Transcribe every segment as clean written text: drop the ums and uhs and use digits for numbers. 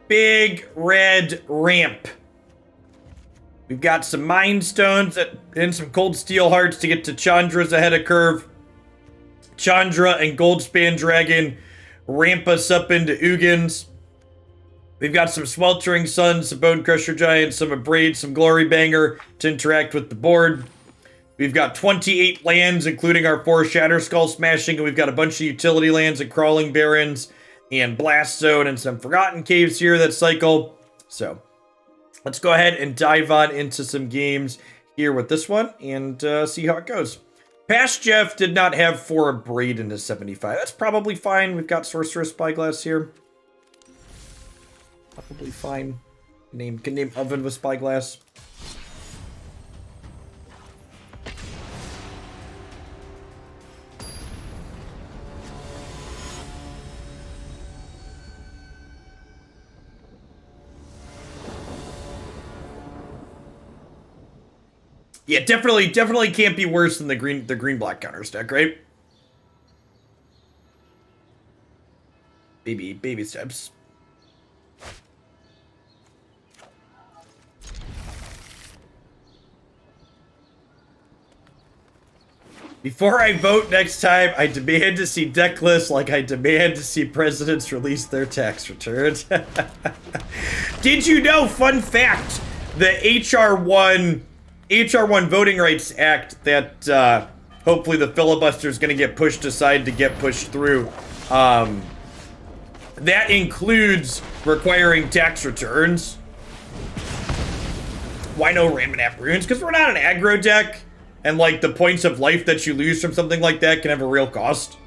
big red ramp. We've got some Mind Stones and some Coldsteel Hearts to get to Chandra's ahead of curve. Chandra and Goldspan Dragon ramp us up into Ugins. We've got some Sweltering Suns, some Bonecrusher Giant, some Abrade, some Glorybringer to interact with the board. We've got 28 lands, including our 4 Shatterskull Smashing, and we've got a bunch of utility lands and Crawling Barrens and Blast Zone and some Forgotten Caves here that cycle. So let's go ahead and dive on into some games here with this one and see how it goes. Past Jeff did not have 4 Abrade into 75. That's probably fine. We've got Sorcerous Spyglass here. Probably fine. Can name Oven with Spyglass. Yeah, definitely can't be worse than the green black counter stack, right? Baby steps. Before I vote next time, I demand to see deck lists like I demand to see presidents release their tax returns. Did you know, fun fact, the HR1 Voting Rights Act that hopefully the filibuster is going to get pushed aside to get pushed through, that includes requiring tax returns. Why no Ramanap Runes? Because we're not an aggro deck. And, like, the points of life that you lose from something like that can have a real cost.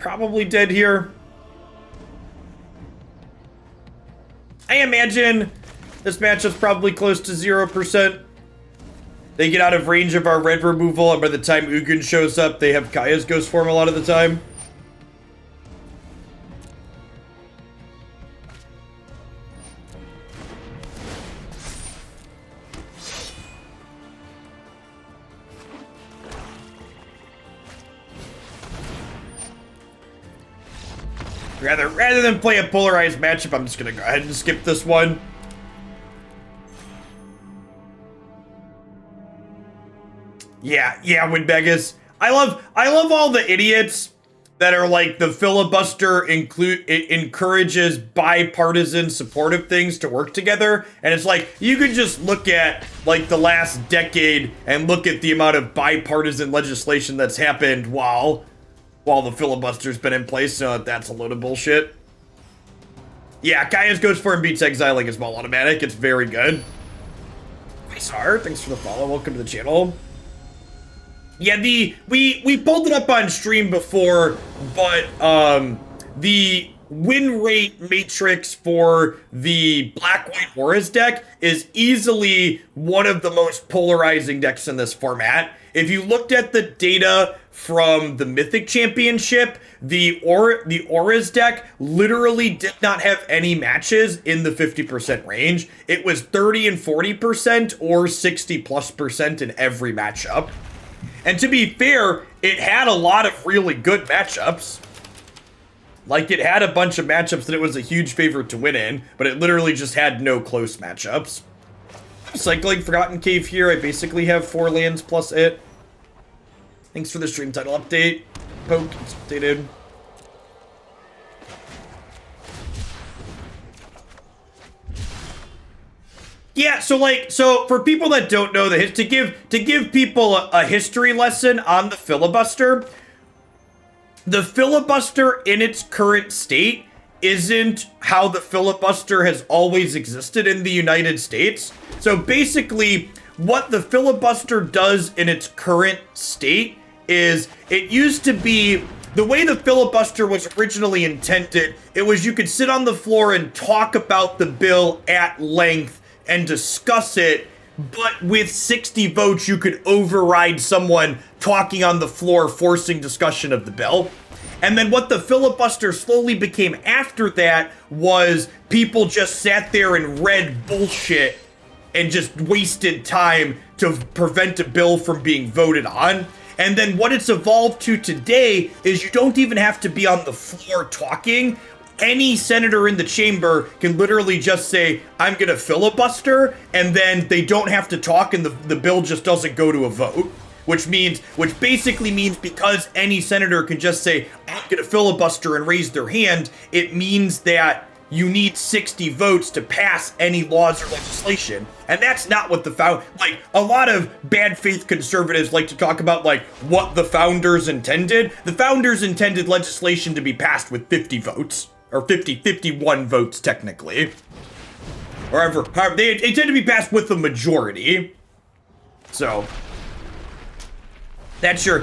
Probably dead here. I imagine this matchup's probably close to 0%. They get out of range of our red removal, and by the time Ugin shows up, they have Kaya's Ghost Form a lot of the time. Rather than play a polarized matchup, I'm just gonna go ahead and skip this one. Yeah, Winbegus. I love all the idiots that are like the filibuster encourages bipartisan supportive things to work together, and it's like you could just look at like the last decade and look at the amount of bipartisan legislation that's happened while the filibuster's been in place, so that's a load of bullshit. Yeah, Kaya's Ghost Form beats Exiling as well automatic. It's very good. Isar, thanks for the follow. Welcome to the channel. Yeah, we pulled it up on stream before, but the win rate matrix for the Black-White Horus deck is easily one of the most polarizing decks in this format. If you looked at the data from the Mythic Championship, the Auras deck literally did not have any matches in the 50% range. It was 30 and 40% or 60+% in every matchup. And to be fair, it had a lot of really good matchups. Like, it had a bunch of matchups that it was a huge favorite to win in, but it literally just had no close matchups. Cycling Forgotten Cave here. I basically have 4 lands plus it. Thanks for the stream title update. Poke, it's updated. Yeah, so for people that don't know to give people a history lesson on the filibuster in its current state isn't how the filibuster has always existed in the United States. So basically, what the filibuster does in its current state is it used to be the way the filibuster was originally intended. It was you could sit on the floor and talk about the bill at length and discuss it but with 60 votes, you could override someone talking on the floor, forcing discussion of the bill. And then what the filibuster slowly became after that was people just sat there and read bullshit and just wasted time to prevent a bill from being voted on. And then what it's evolved to today is you don't even have to be on the floor talking. Any senator in the chamber can literally just say, I'm gonna filibuster, and then they don't have to talk and the bill just doesn't go to a vote. Which basically means because any senator can just say, I'm gonna filibuster and raise their hand, it means that you need 60 votes to pass any laws or legislation. And that's not what a lot of bad faith conservatives like to talk about, like, what the founders intended. The founders intended legislation to be passed with 50 votes. Or 51 votes, technically. However, they tend to be passed with the majority. So that's your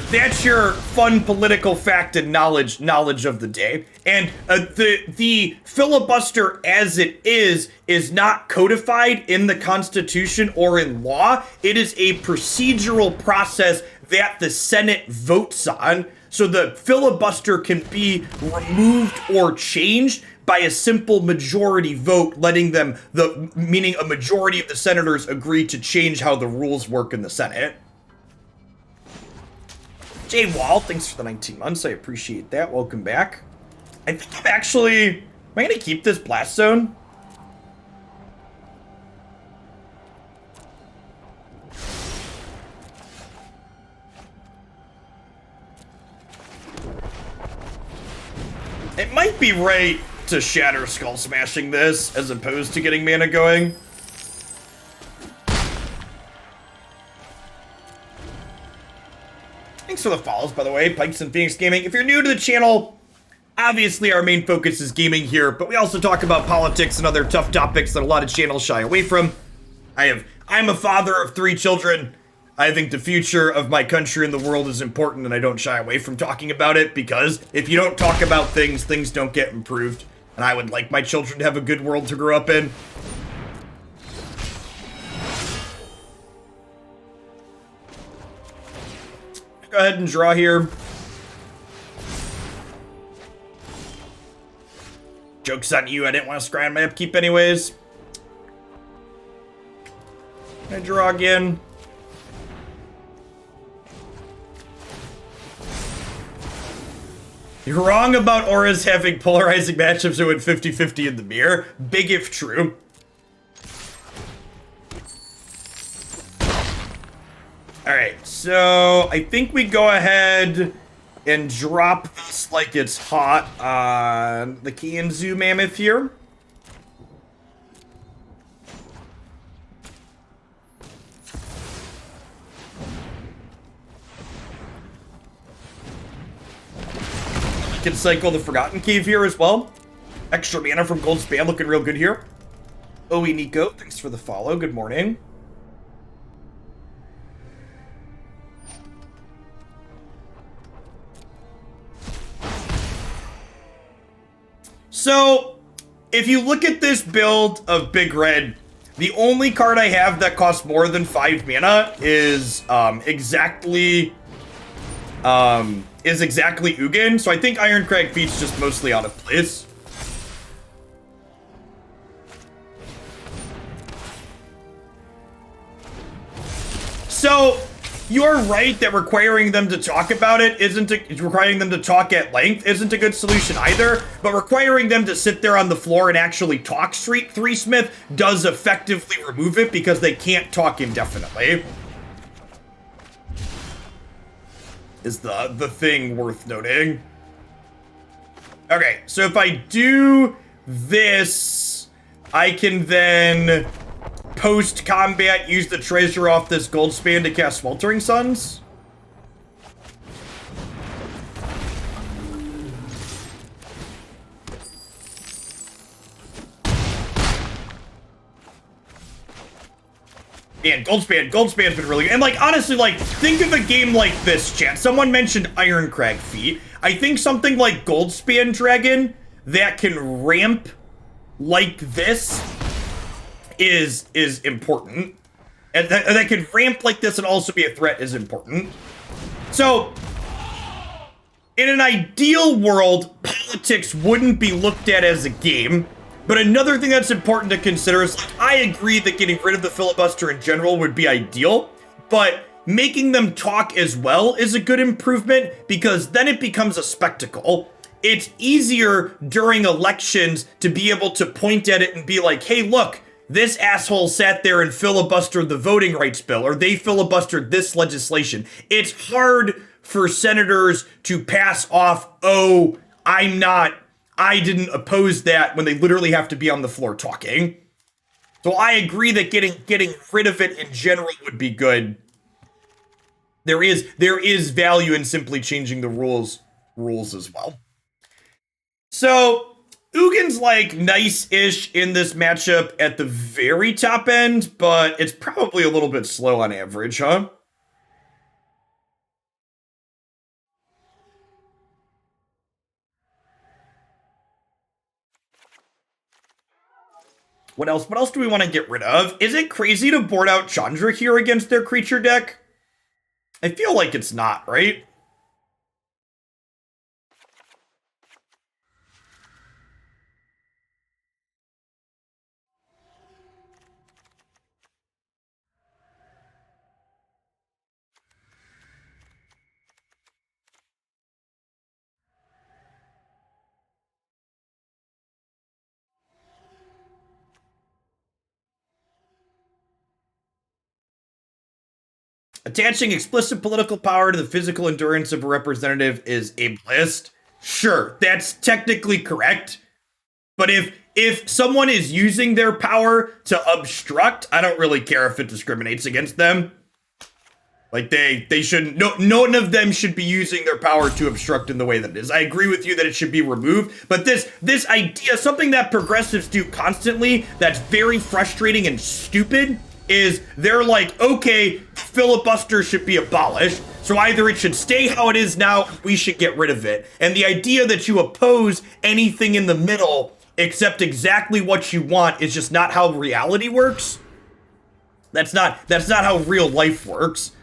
fun political fact and knowledge of the day. And the filibuster as it is not codified in the Constitution or in law. It is a procedural process that the Senate votes on. So the filibuster can be removed or changed by a simple majority vote, meaning a majority of the senators agree to change how the rules work in the Senate. Jay Wall, thanks for the 19 months. I appreciate that. Welcome back. I think am I gonna keep this blast zone? It might be right to Shatterskull Smashing this as opposed to getting mana going. Thanks for the follows, by the way, Pikes and Phoenix Gaming. If you're new to the channel, obviously our main focus is gaming here, but we also talk about politics and other tough topics that a lot of channels shy away from. I'm a father of 3 children. I think the future of my country and the world is important, and I don't shy away from talking about it, because if you don't talk about things, things don't get improved. And I would like my children to have a good world to grow up in. Go ahead and draw here. Joke's on you, I didn't want to scry on my upkeep anyways. I draw again. You're wrong about auras having polarizing matchups that went 50-50 in the mirror. Big if true. Alright, so I think we go ahead and drop this like it's hot on the Kian Zoo Mammoth here. Can cycle the Forgotten Cave here as well. Extra mana from Goldspan looking real good here. Oe Nico, thanks for the follow. Good morning. So, if you look at this build of Big Red, the only card I have that costs more than 5 mana is exactly Ugin, so I think Ironcrag Feet's just mostly out of place. So, you're right that requiring them to talk about it requiring them to talk at length isn't a good solution either, but requiring them to sit there on the floor and actually talk Three Smith does effectively remove it because they can't talk indefinitely. Is the thing worth noting. Okay, so if I do this, I can then post-combat use the treasure off this Goldspan to cast Sweltering Suns. Man, Goldspan's been really good. And, like, honestly, like, think of a game like this, chat. Someone mentioned Ironcrag Feet. I think something like Goldspan Dragon that can ramp like this is important. and that can ramp like this and also be a threat is important. So, in an ideal world, politics wouldn't be looked at as a game. But another thing that's important to consider is, like, I agree that getting rid of the filibuster in general would be ideal, but making them talk as well is a good improvement because then it becomes a spectacle. It's easier during elections to be able to point at it and be like, hey, look, this asshole sat there and filibustered the voting rights bill, or they filibustered this legislation. It's hard for senators to pass off, oh, I didn't oppose that, when they literally have to be on the floor talking. So I agree that getting rid of it in general would be good. There is value in simply changing the rules as well. So Ugin's like nice-ish in this matchup at the very top end, but it's probably a little bit slow on average, huh? What else? What else do we want to get rid of? Is it crazy to board out Chandra here against their creature deck? I feel like it's not, right? Attaching explicit political power to the physical endurance of a representative is ableist. Sure, that's technically correct. But if someone is using their power to obstruct, I don't really care if it discriminates against them. Like they shouldn't. No, none of them should be using their power to obstruct in the way that it is. I agree with you that it should be removed. But this idea, something that progressives do constantly, that's very frustrating and stupid, is they're like, okay, filibuster should be abolished, so either it should stay how it is now, we should get rid of it. And the idea that you oppose anything in the middle except exactly what you want is just not how reality works. That's not how real life works.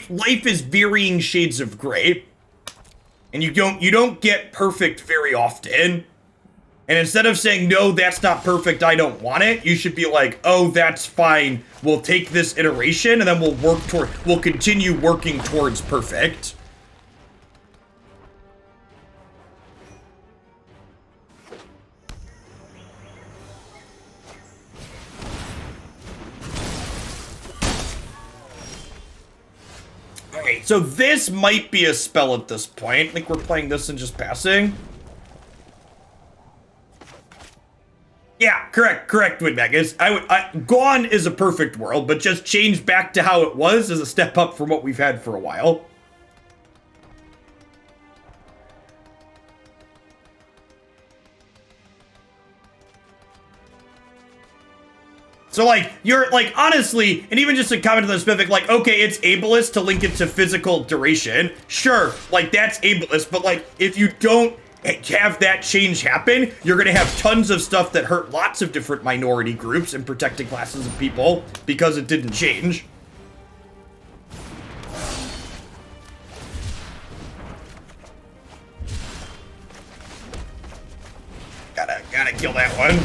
Life is varying shades of gray, and you don't get perfect very often. And instead of saying, no, that's not perfect, I don't want it, you should be like, oh, that's fine, we'll take this iteration, and then we'll continue working towards perfect. Alright, so this might be a spell at this point. I think we're playing this and just passing. Yeah, correct, Windbag. Gone is a perfect world, but just change back to how it was is a step up from what we've had for a while. So, like, you're, like, honestly, and even just a comment on the specific, like, okay, it's ableist to link it to physical duration. Sure, like, that's ableist, but, like, if you don't have that change happen, you're gonna have tons of stuff that hurt lots of different minority groups and protected classes of people because it didn't change. Gotta kill that one.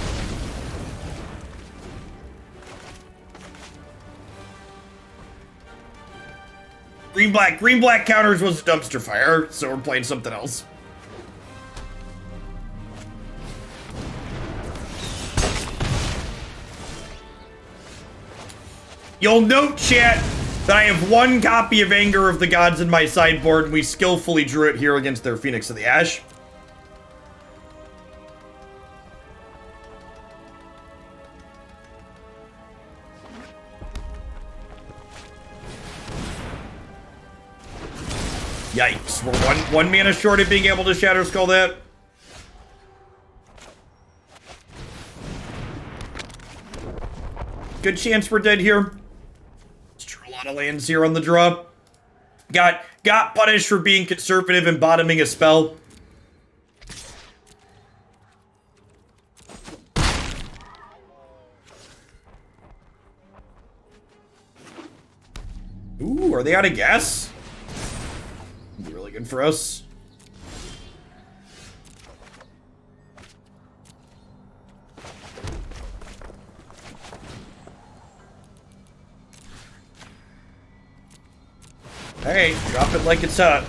Green black counters was a dumpster fire, so we're playing something else. You'll note, chat, that I have one copy of Anger of the Gods in my sideboard, and we skillfully drew it here against their Phoenix of the Ash. Yikes, we're one mana short of being able to Shatterskull that. Good chance we're dead here. Let's draw a lot of lands here on the draw. Got punished for being conservative and bottoming a spell. Ooh, are they out of gas? Be really good for us. Alright, drop it like it's hot.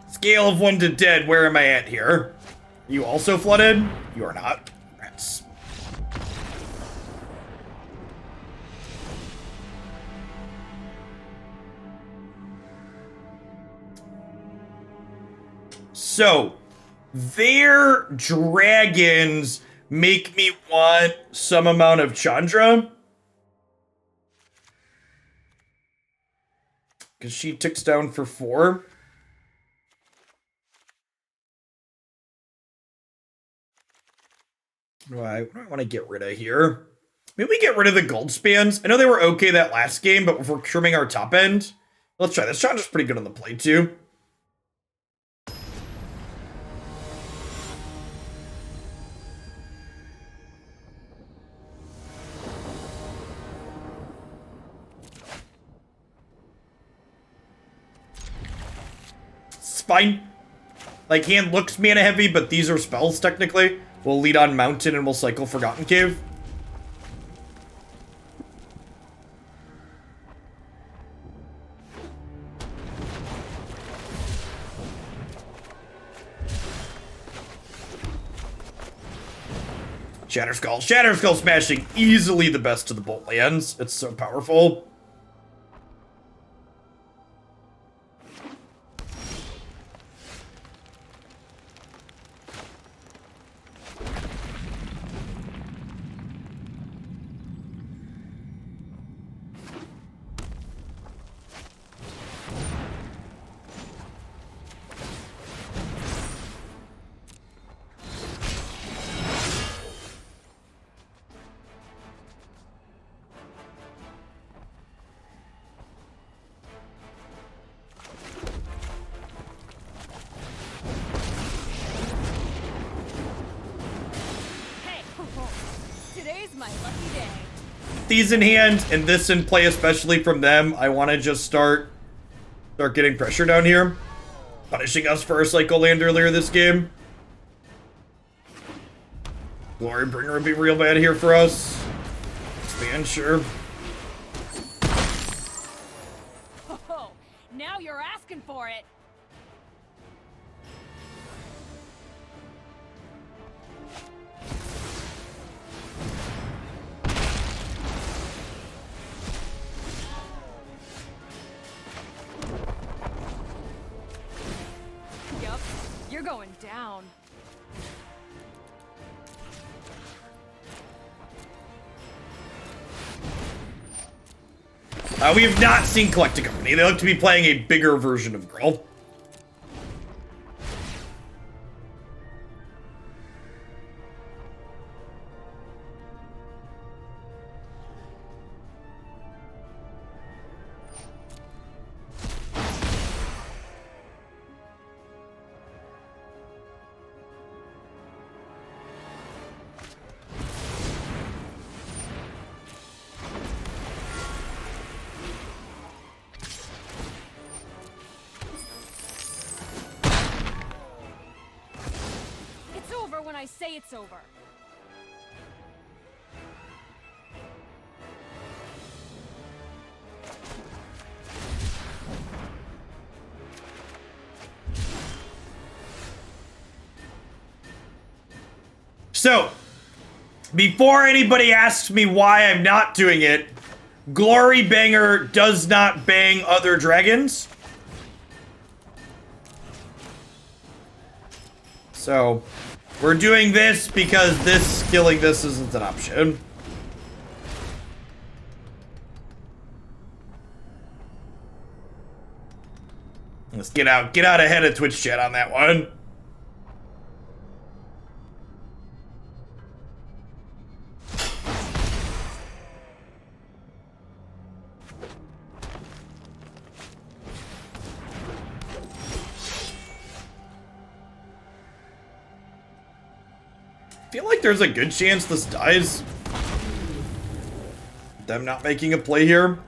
Scale of 1 to 10, where am I at here? Are you also flooded? You are not. Rats. So, their dragons make me want some amount of Chandra. Because she ticks down for 4. What do I want to get rid of here? Maybe we get rid of the gold spans. I know they were okay that last game, but if we're trimming our top end, let's try this. Chandra's pretty good on the play too. It's fine. Like, hand looks mana heavy, but these are spells technically. We'll lead on Mountain and we'll cycle Forgotten Cave. Shatterskull Smashing, easily the best of the bolt lands. It's so powerful. These in hand and this in play, especially from them, I want to just start getting pressure down here, punishing us for our cycle land earlier this game. Glorybringer would be real bad here for us. Expand, sure. Oh, now you're asking for it. You're going down. We have not seen Collecting Company. They look to be playing a bigger version of Gruul. When I say it's over. So, before anybody asks me why I'm not doing it, Glorybringer does not bang other dragons. So, we're doing this because killing this isn't an option. Let's get out ahead of Twitch chat on that one. I feel like there's a good chance this dies. them not making a play here.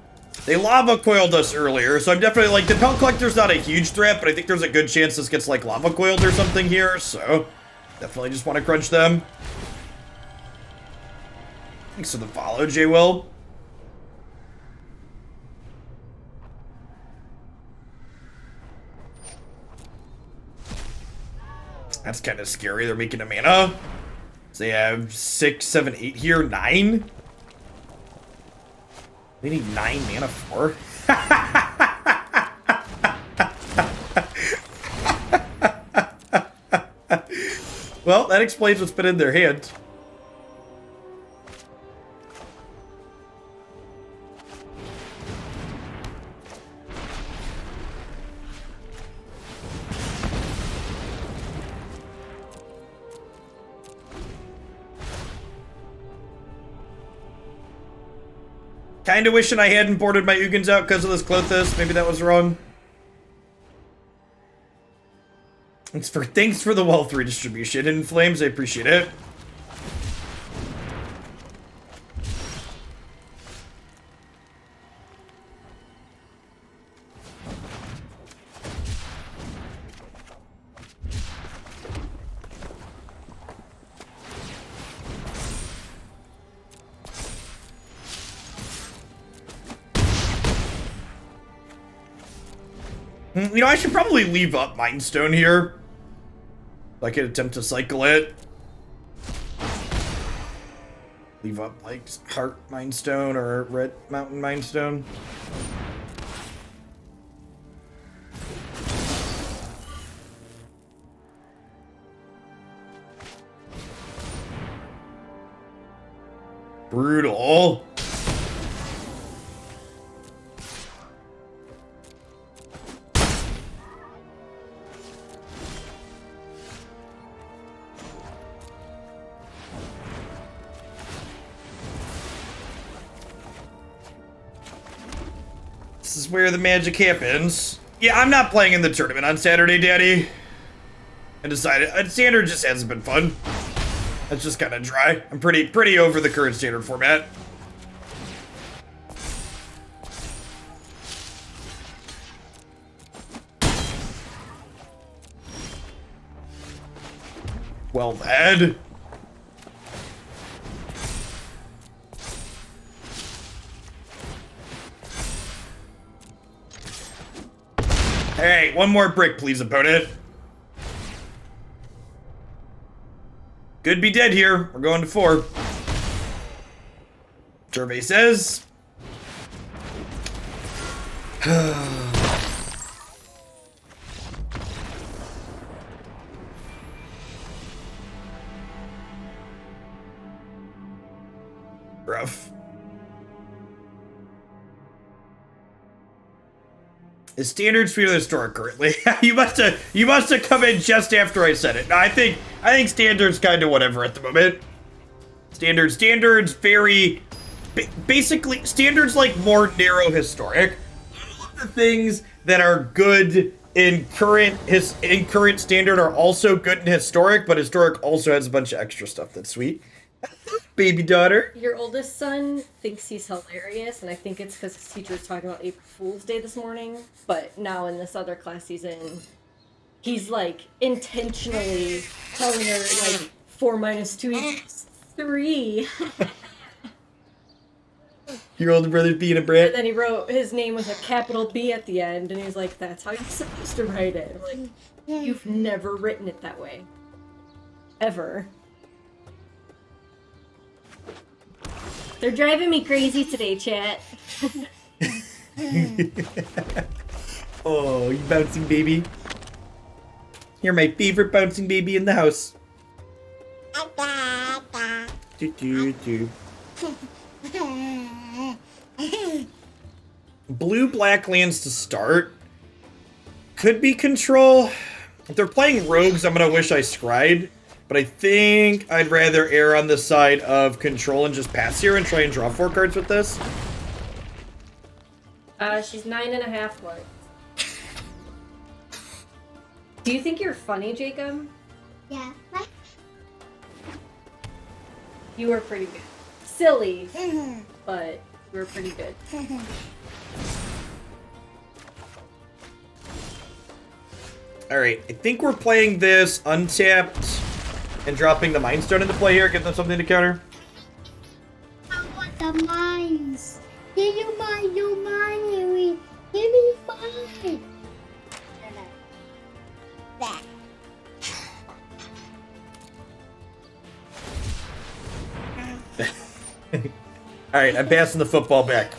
They lava coiled us earlier, so I'm definitely like, the Pelt Collector's not a huge threat, but I think there's a good chance this gets like lava coiled or something here, so definitely just want to crunch them. Thanks for the follow, J-Will. That's kind of scary. They're making a mana. So they have 6, 7, 8 here. 9? They need 9 mana for. Well, that explains what's been in their hand. Kinda wishing I hadn't boarded my Ugins out because of this Klothys. Maybe that was wrong. Thanks for the wealth redistribution. In Flames, I appreciate it. You know, I should probably leave up Mind Stone here. I could attempt to cycle it. Leave up, like, Heart Mind Stone or Red Mountain Mind Stone. Brutal. This is where the magic happens. Yeah, I'm not playing in the tournament on Saturday, Daddy. I decided, Standard just hasn't been fun. It's just kind of dry. I'm pretty over the current Standard format. Well then. Hey, one more brick, please, opponent. Could be dead here. We're going to 4. Survey says. Rough. Is Standard sweeter than Historic currently? you must have come in just after I said it. No, I think Standard's kind of whatever at the moment. Standard's very basically Standard's like more narrow Historic. All of the things that are good in current Standard are also good in Historic, but Historic also has a bunch of extra stuff that's sweet. Baby daughter. Your oldest son thinks he's hilarious, and I think it's because his teacher was talking about April Fool's Day this morning. But now in this other class he's in, he's like intentionally telling her like 4 minus 2 equals 3. Your older brother's being a brat. And then he wrote his name with a capital B at the end, and he was like, "That's how you're supposed to write it." I'm like, you've never written it that way, ever. They're driving me crazy today, chat. Oh, you bouncing baby. You're my favorite bouncing baby in the house. Do, do, do. Blue-black lands to start. Could be control. If they're playing rogues, I'm going to wish I scryed. But I think I'd rather err on the side of control and just pass here and try and draw 4 cards with this. She's 9.5 worth. Do you think you're funny, Jacob? Yeah. What? You were pretty good. Silly, but We were pretty good. Alright, I think we're playing this untapped and dropping the Mind Stone into play here. Give them something to counter. I want the mines. Give you mine, you mine, Harry. Give me mine. That. Alright, I'm passing the football back.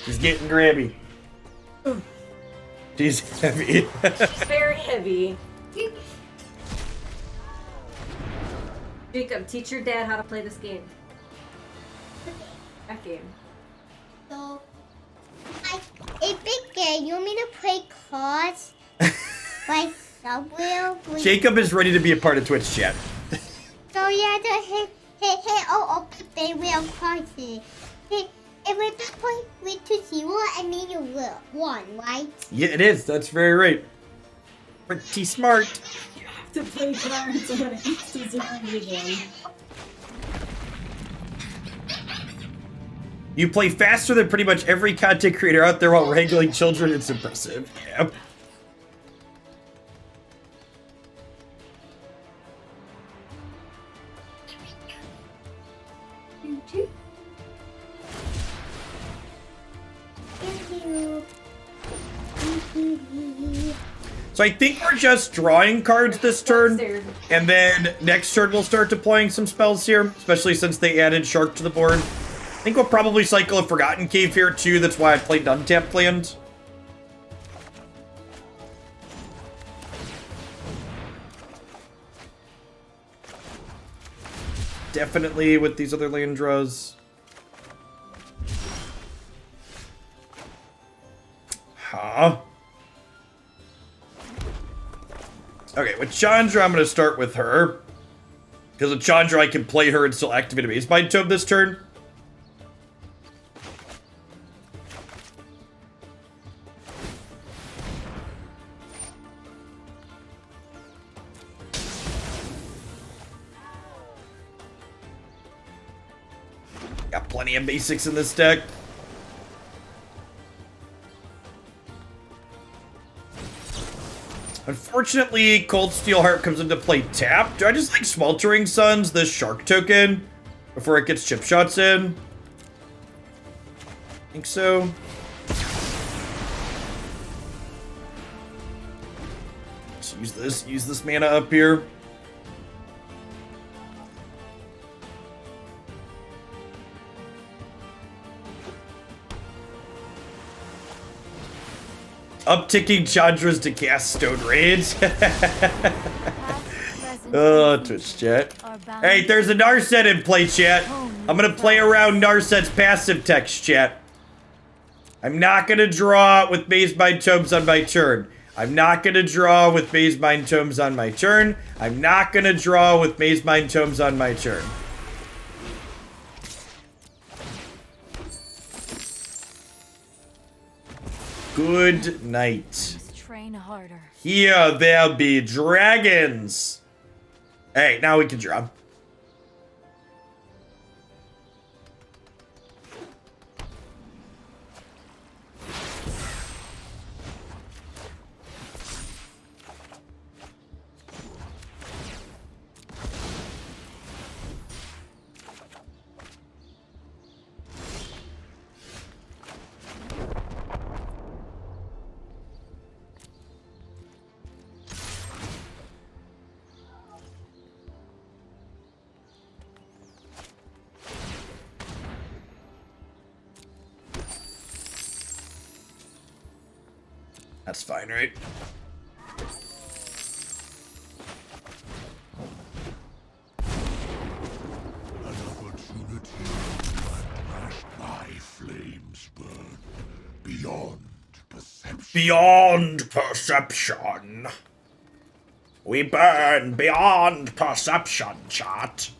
She's getting grabby. She's heavy. She's very heavy. Jacob, teach your dad how to play this game. That game. So, a big game. You want me to play cards? Like Subway? Jacob is ready to be a part of Twitch chat. So yeah, the they will cards here. If we play with 2-0, I mean you will one, right? Yeah, it is. That's very right. Pretty smart. To play cards when it used to zero again. You play faster than pretty much every content creator out there while wrangling children. It's impressive. Yep. So I think we're just drawing cards this turn, and then next turn we'll start deploying some spells here, especially since they added Shark to the board. I think we'll probably cycle a Forgotten Cave here too, that's why I played Untapped land. Definitely with these other land draws. Huh? Okay, with Chandra, I'm going to start with her. Because with Chandra, I can play her and still activate a Mazemind Tome this turn. Got plenty of basics in this deck. Unfortunately, Coldsteel Heart comes into play tapped. Do I just like Sweltering Suns, this shark token, before it gets chip shots in? I think so. Let's use this mana up here. Upticking Chandra's to cast Stone Rage. Oh, Twitch chat. Hey, there's a Narset in play, chat. I'm gonna play around Narset's passive text, chat. I'm not gonna draw with Mazemind Tomes on my turn. I'm not gonna draw with Mazemind Tomes on my turn. I'm not gonna draw with Mazemind Tomes on my turn. Good night. Train harder. Here there be dragons. Hey, now we can draw. That's fine, right? An opportunity to watch my flames burn beyond perception. Beyond perception. We burn beyond perception, chat.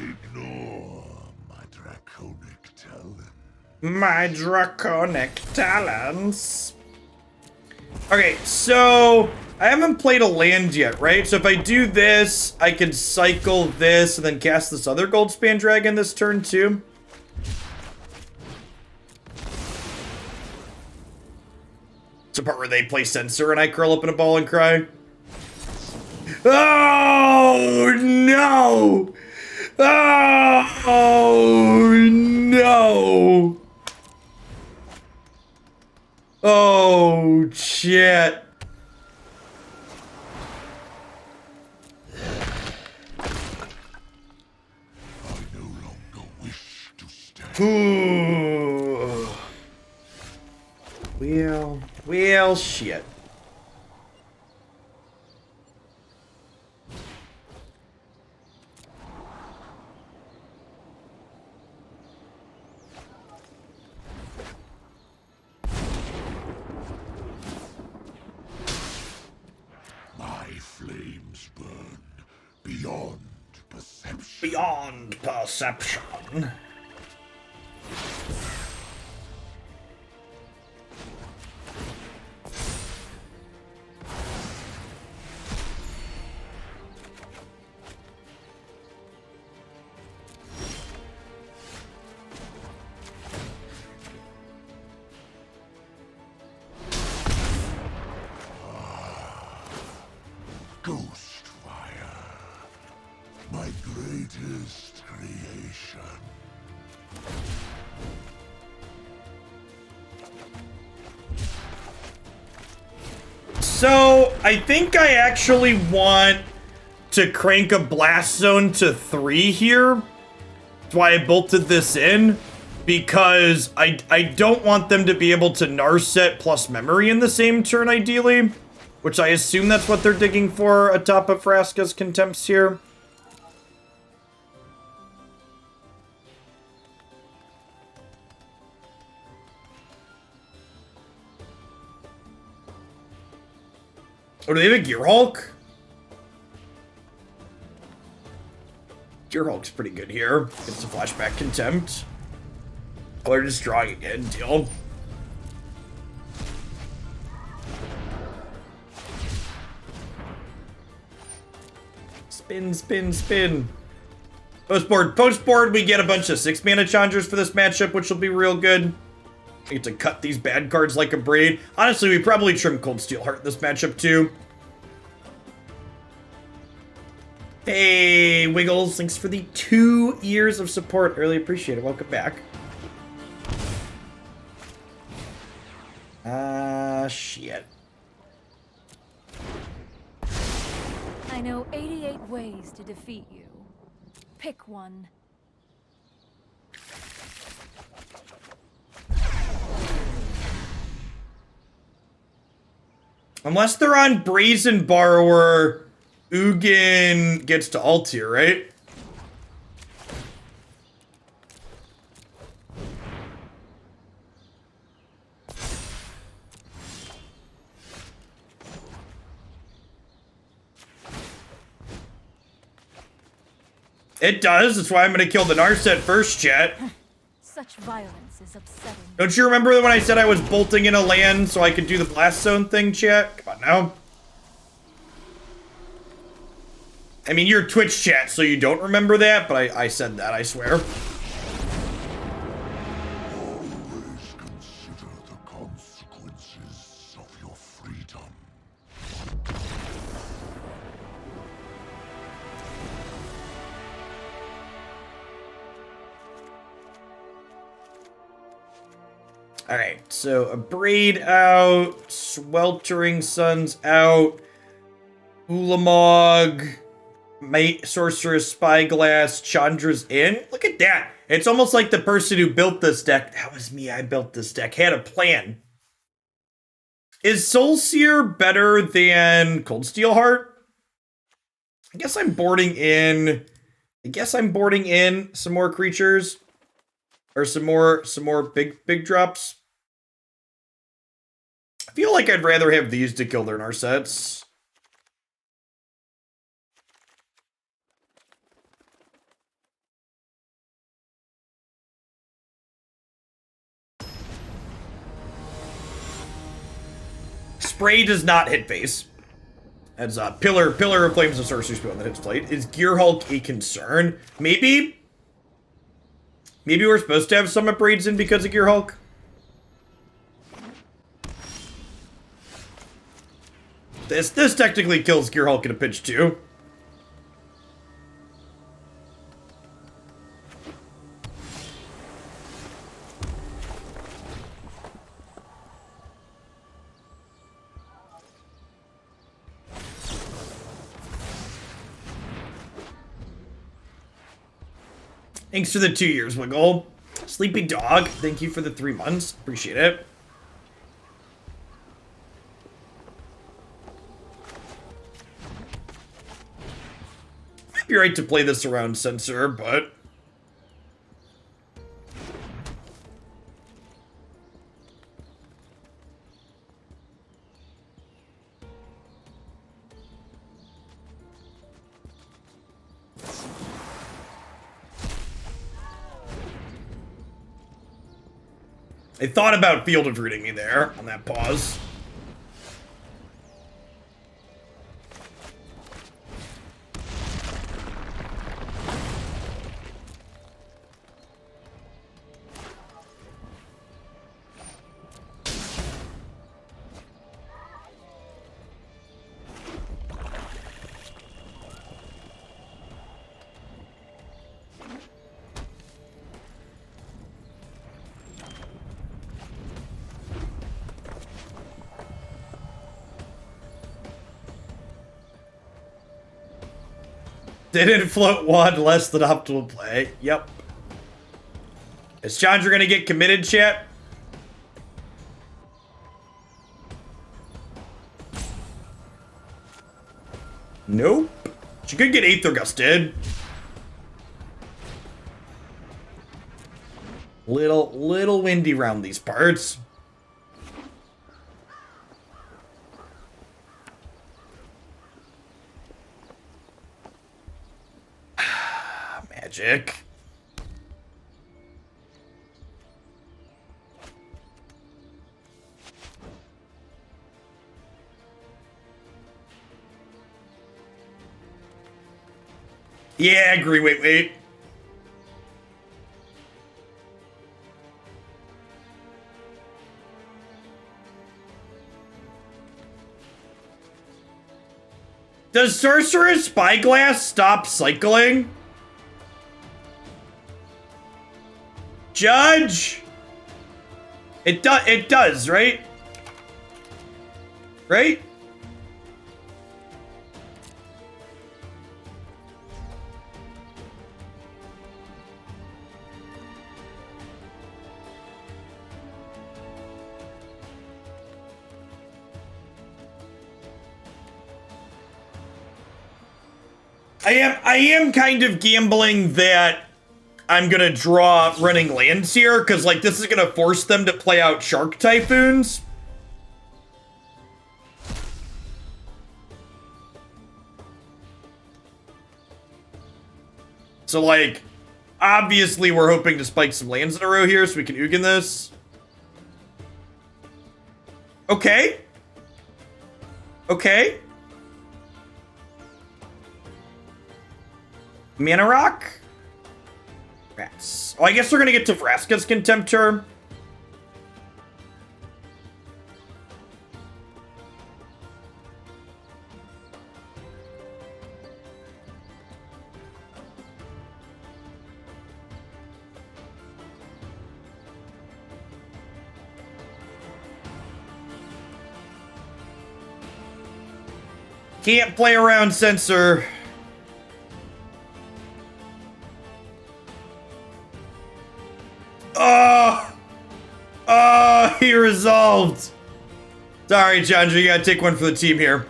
Ignore my draconian My draconic talents. Okay, so I haven't played a land yet, right? So if I do this, I can cycle this and then cast this other Goldspan Dragon this turn too. It's the part where they play Censor and I curl up in a ball and cry. Oh no! Oh no! Oh shit! I no longer wish to stay. Ooh. Well, shit. My flames burn beyond perception. Beyond perception. Ghostfire, my greatest creation. So, I think I actually want to crank a blast zone to 3 here. That's why I bolted this in. Because I don't want them to be able to Narset plus memory in the same turn, ideally. Which I assume that's what they're digging for atop of Vraska's Contempts here. Oh, do they have a Gear Hulk? Gear Hulk's pretty good here. Gets the Flashback Contempt. Oh, they're just drawing again, deal. Spin, spin, spin. Postboard. Postboard, we get a bunch of 6-mana Chandras for this matchup, which will be real good. We get to cut these bad cards like Abrade. Honestly, we probably trim Coldsteel Heart this matchup too. Hey, Wiggles, thanks for the 2 years of support. Really appreciate it. Welcome back. Shit. I know 88 ways to defeat you. Pick one. Unless they're on Brazen Borrower, Ugin gets to ult here, right? It does. That's why I'm going to kill the Narset first, chat. Such violence is upsetting. Don't you remember when I said I was bolting in a land so I could do the blast zone thing, chat? Come on now. I mean, you're Twitch chat, so you don't remember that, but I said that, I swear. Always consider the consequences of your freedom. Alright, so Abrade out, Sweltering Suns out, Ulamog, Sorcerous Spyglass, Chandra's in. Look at that. It's almost like the person who built this deck, that was me, I built this deck, had a plan. Is Soul Sear better than Coldsteel Heart? I guess I'm boarding in some more creatures. Or some more big drops. I feel like I'd rather have these to kill their Narsets. Spray does not hit face. As Pillar of Flames of Sorcerous Spell that hits plate. Is Gear Hulk a concern? Maybe? Maybe we're supposed to have some Abrades in because of Gear Hulk? This technically kills Gear Hulk in a pinch too. Thanks for the 2 years, Wiggle. Sleepy Dog, thank you for the 3 months. Appreciate it. Might be right to play this around Censor, but... I thought about Field of Rooting me there on that pause. Didn't float one less than optimal play. Yep. Is Chandra gonna get committed, chat? Nope. She could get Aether Gusted. Little windy around these parts. Magic. Yeah, I agree. Wait. Does Sorcerous Spyglass stop cycling? Judge? It does, right? Right? I am kind of gambling that I'm gonna draw running lands here, because like this is gonna force them to play out Shark Typhoons. So like, obviously we're hoping to spike some lands in a row here so we can Ugin this. Okay. Okay. Mana Rock? Rats. Oh, I guess we're gonna get to Vraska's Contemptor. Can't play around Censor. Oh, he resolved. Sorry, Chandra, you gotta take one for the team here.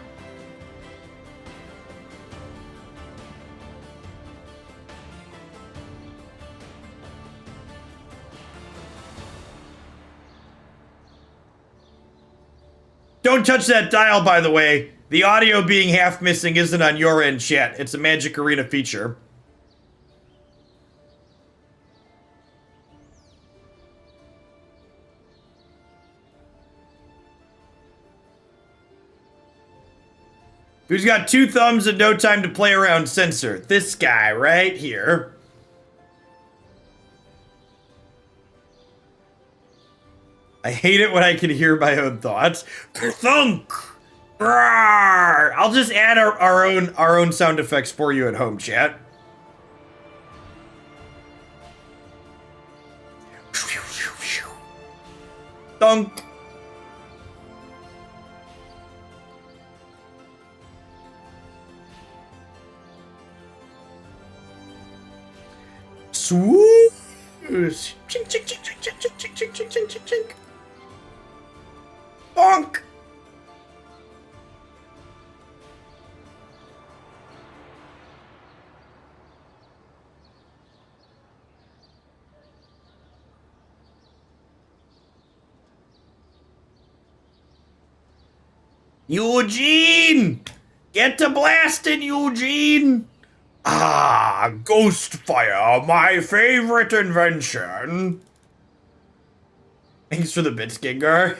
Don't touch that dial, by the way. The audio being half missing isn't on your end, chat. It's a Magic Arena feature. Who's got 2 thumbs and no time to play around censor? This guy right here. I hate it when I can hear my own thoughts. Thunk! Rawr! I'll just add our own sound effects for you at home, chat. Thunk! Swoosh! Chink, chink, chink, chink, chink, chink, chink, chink, chink, chink, chink, chink. Bonk! Eugene! Get to blasting, Eugene! Ah, ghost fire, my favorite invention. Thanks for the bits, Gengar.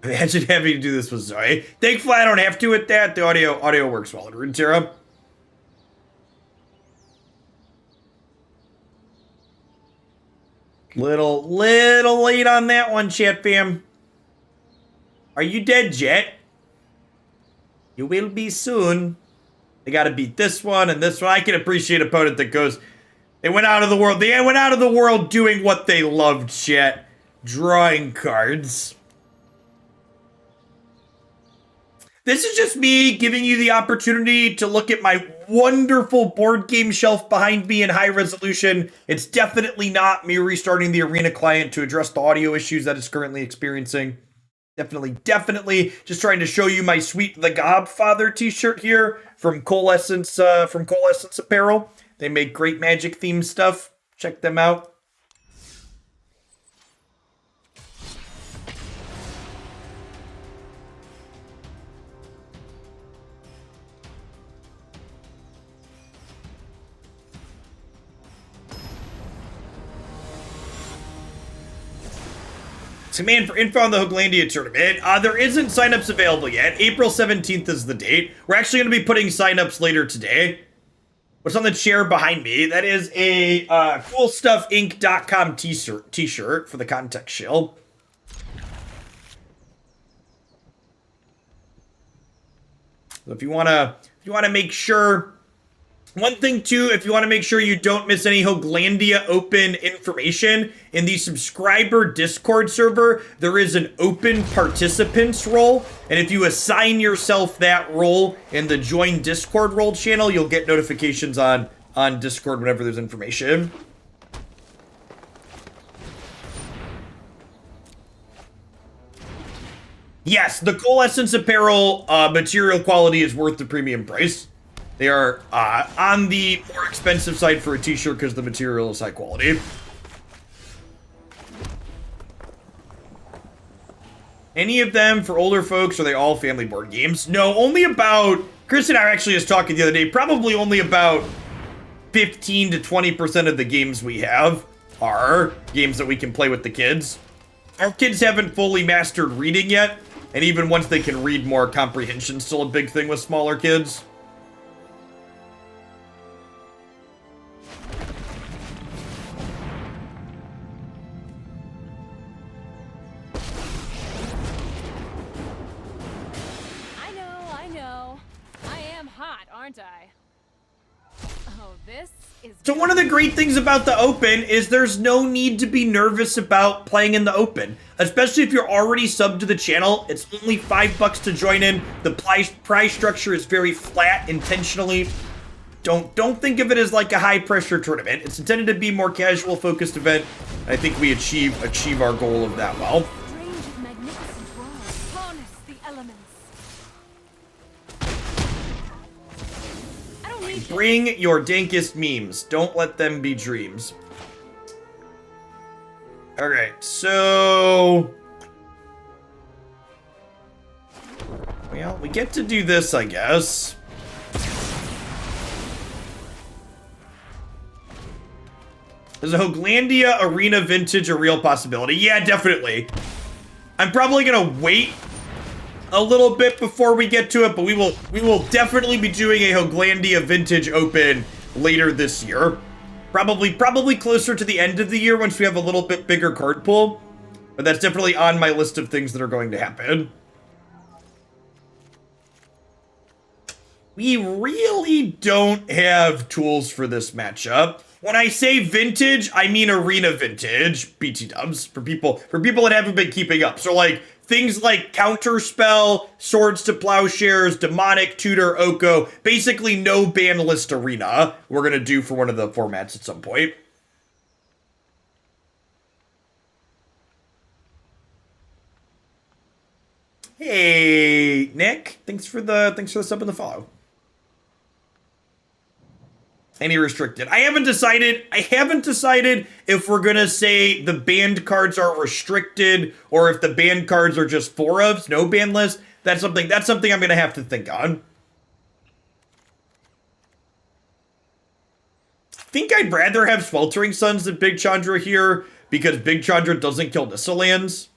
Imagine having to do this with Zoe. Thankfully, I don't have to with that. The audio works well in Runeterra. Little late on that one, chat fam. Are you dead, Jet? You will be soon. They gotta beat this one and this one. I can appreciate an opponent that goes, they went out of the world. They went out of the world doing what they loved, chat. Drawing cards. This is just me giving you the opportunity to look at my wonderful board game shelf behind me in high resolution. It's definitely not me restarting the Arena client to address the audio issues that it's currently experiencing. Definitely just trying to show you my sweet The Godfather t-shirt here from Coalescence Apparel. They make great Magic themed stuff. Check them out. Demand for info on the Hooglandia tournament. There isn't signups available yet. April 17th is the date. We're actually going to be putting signups later today. What's on the chair behind me? That is a coolstuffinc.com t-shirt for the context shill. So if you want to make sure. One thing, too, if you want to make sure you don't miss any Hooglandia Open information, in the subscriber Discord server, there is an open participants role. And if you assign yourself that role in the Join Discord role channel, you'll get notifications on Discord whenever there's information. Yes, the Coalescence Apparel material quality is worth the premium price. They are on the more expensive side for a t-shirt because the material is high quality. Any of them for older folks, or are they all family board games? No, only about, Chris and I were actually just talking the other day, probably only about 15 to 20% of the games we have are games that we can play with the kids. Our kids haven't fully mastered reading yet, and even once they can read more, comprehension's still a big thing with smaller kids. Aren't I? Oh, this is... So one of the great things about the Open is there's no need to be nervous about playing in the Open. Especially if you're already subbed to the channel. It's only $5 to join in. The prize structure is very flat intentionally. Don't think of it as like a high pressure tournament. It's intended to be a more casual focused event. I think we achieve our goal of that well. Bring your dankest memes. Don't let them be dreams. Alright, so... Well, we get to do this, I guess. Is a Hoaglandia Arena Vintage a real possibility? Yeah, definitely. I'm probably gonna wait a little bit before we get to it, but we will definitely be doing a Hoaglandia Vintage Open later this year. Probably closer to the end of the year once we have a little bit bigger card pool. But that's definitely on my list of things that are going to happen. We really don't have tools for this matchup. When I say vintage, I mean arena vintage, BT dubs, for people that haven't been keeping up. So like things like Counterspell, Swords to Plowshares, Demonic, Tutor, Oko, basically no ban list arena we're gonna do for one of the formats at some point. Hey, Nick, thanks for the sub and the follow. Any restricted? I haven't decided if we're gonna say the banned cards are restricted or if the banned cards are just 4-ofs, no ban list. That's something I'm gonna have to think on. I think I'd rather have Sweltering Suns than Big Chandra here because Big Chandra doesn't kill Nissa lands.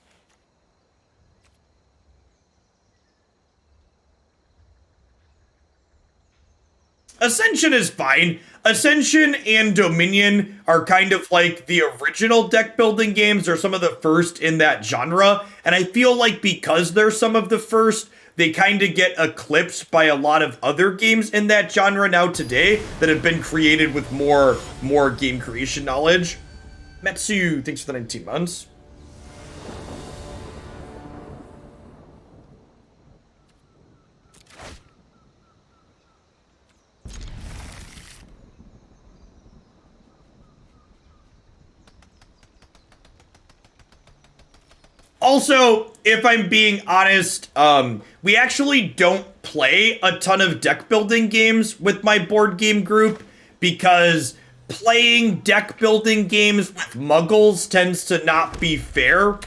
Ascension is fine. Ascension and Dominion are kind of like the original deck building games. They're some of the first in that genre. And I feel like because they're some of the first, they kind of get eclipsed by a lot of other games in that genre now today that have been created with more game creation knowledge. Metsu, thanks for the 19 months. Also, if I'm being honest, we actually don't play a ton of deck building games with my board game group because playing deck building games with muggles tends to not be fair.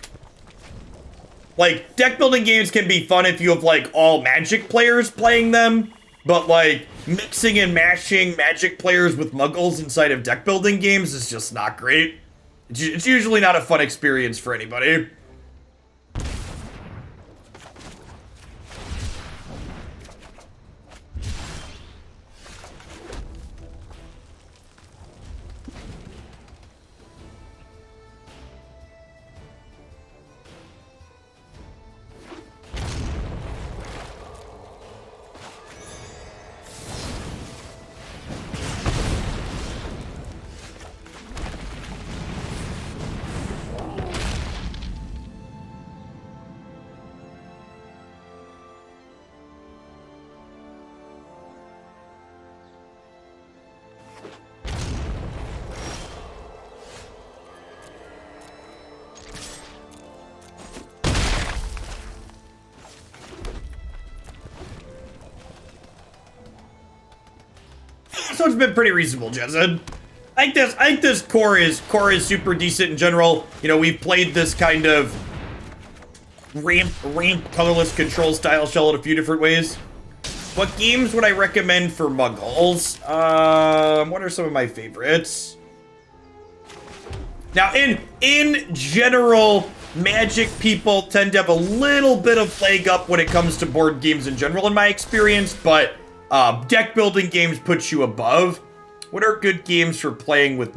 Like, deck building games can be fun if you have, like, all Magic players playing them, but, like, mixing and mashing Magic players with muggles inside of deck building games is just not great. It's usually not a fun experience for anybody. So it's been pretty reasonable, Jensen. I think this core is super decent in general. You know, we've played this kind of ramp colorless control style shell in a few different ways. What games would I recommend for muggles? What are some of my favorites? Now, in general, Magic people tend to have a little bit of leg up when it comes to board games in general, in my experience, but deck building games put you above. What are good games for playing with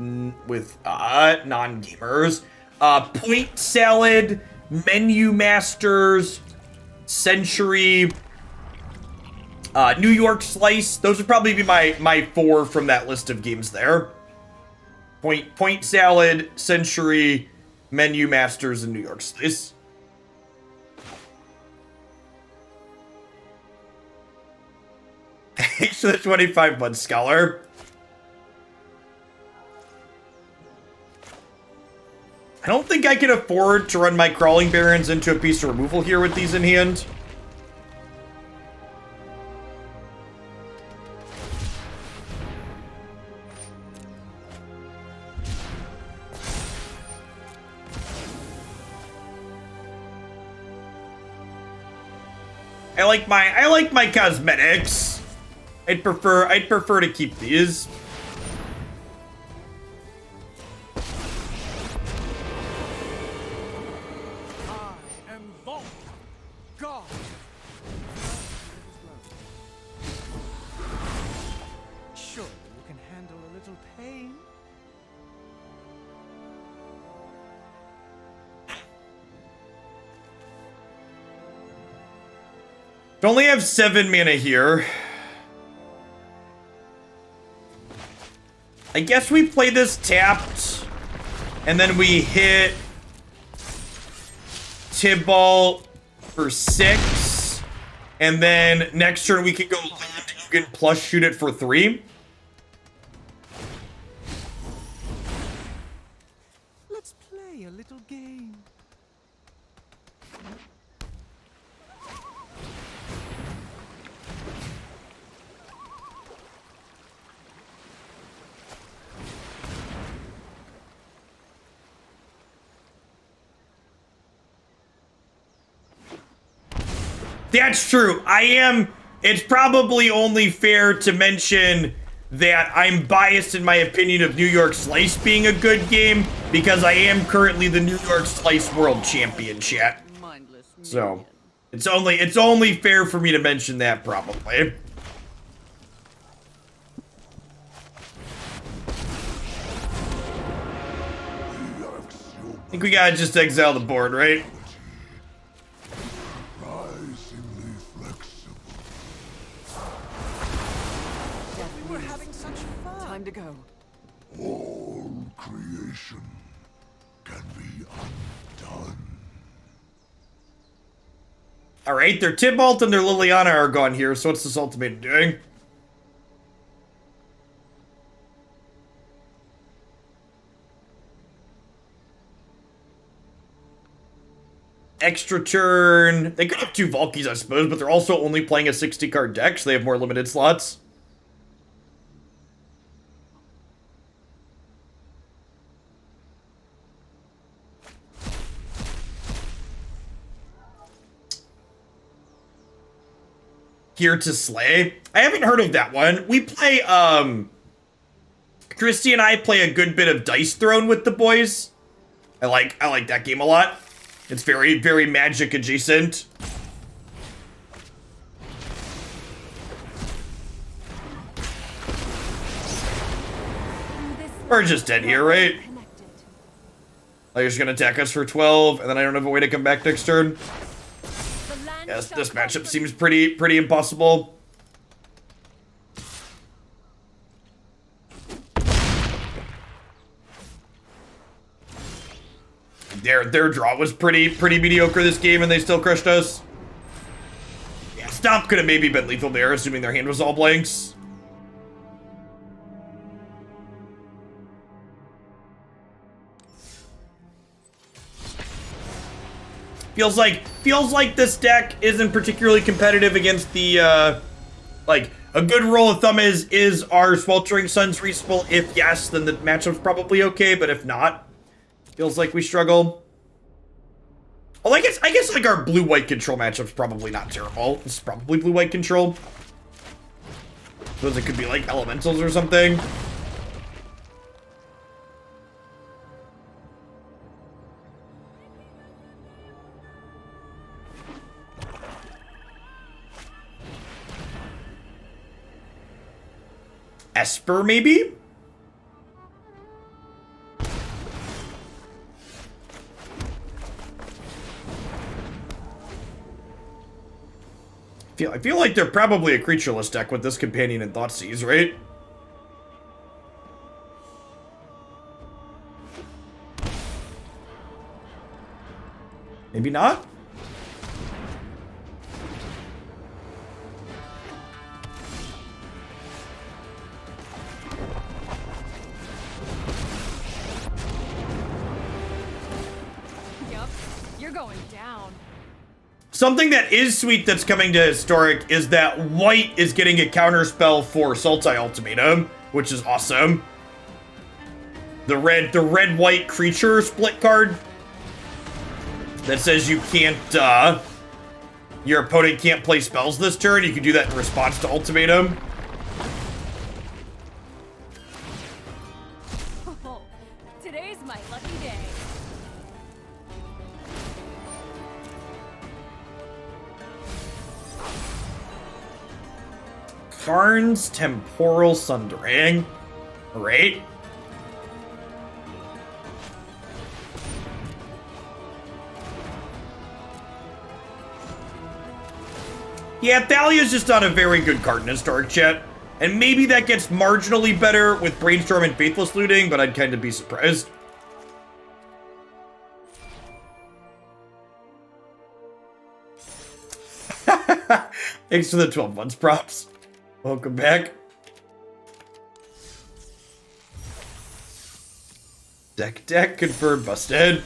non-gamers? Point Salad, Menu Masters, Century, New York Slice. Those would probably be my 4 from that list of games there. Point Salad, Century, Menu Masters, and New York Slice. Thanks for the 25 months, Scholar. I don't think I can afford to run my Crawling Barrens into a piece of removal here with these in hand. I like my cosmetics. I'd prefer to keep these. I am Vault God. Sure, you can handle a little pain. Only have 7 mana here. I guess we play this tapped, and then we hit Tibalt for 6, and then next turn we can go land Ugin plus shoot it for 3. Let's play a little game. That's true. It's probably only fair to mention that I'm biased in my opinion of New York Slice being a good game because I am currently the New York Slice World Champion, chat. So, it's only fair for me to mention that probably. I think we gotta just exile the board, right? Surprisingly flexible. We're having such fun. Time to go. All creation can be undone. Alright, their Tibalt and their Liliana are gone here, so what's this ultimate doing? Extra turn. They could have 2 Valkies, I suppose, but they're also only playing a 60-card deck, so they have more limited slots. Here to Slay. I haven't heard of that one. We play, Christy and I play a good bit of Dice Throne with the boys. I like that game a lot. It's very, very Magic adjacent. We're just dead here, right? They're just gonna attack us for 12, and then I don't have a way to come back next turn. Yes, this matchup seems pretty impossible. Their draw was pretty mediocre this game, and they still crushed us. Yeah, Stomp could have maybe been lethal there, assuming their hand was all blanks. Feels like this deck isn't particularly competitive against the, like, a good rule of thumb is our Sweltering Suns reasonable? If yes, then the matchup's probably okay, but if not, feels like we struggle. Well, I guess like our blue-white control matchup's probably not terrible. This is probably blue-white control. Suppose it could be like elementals or something. Esper, maybe? I feel like they're probably a creatureless deck with this companion and Thoughtseize, right? Maybe not? Yup, you're going down. Something that is sweet that's coming to Historic is that white is getting a counterspell for Sultai Ultimatum, which is awesome. The red-white creature split card that says you can't your opponent can't play spells this turn, you can do that in response to Ultimatum. Oh, today's my lucky day. Karn's Temporal Sundering. Alright. Yeah, Thalia's just not a very good card in Historic Chat. And maybe that gets marginally better with Brainstorm and Faithless Looting, but I'd kind of be surprised. Thanks for the 12 months props. Welcome back. Deck confirmed busted.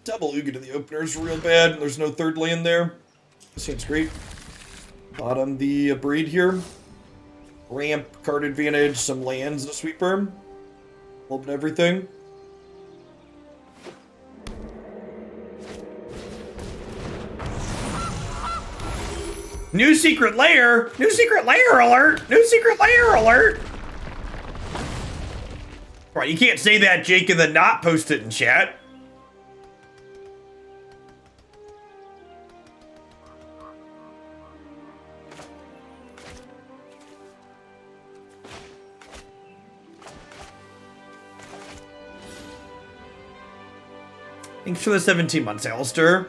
Double Ugin to the opener is real bad. There's no third land there. This seems great. Bottom the Abrade here. Ramp, card advantage, some lands, and a sweeper. Open everything. New secret lair! New secret lair alert! New secret lair alert! Right, you can't say that, Jake, and then not post it in chat. Thanks for the 17 months, Alistair.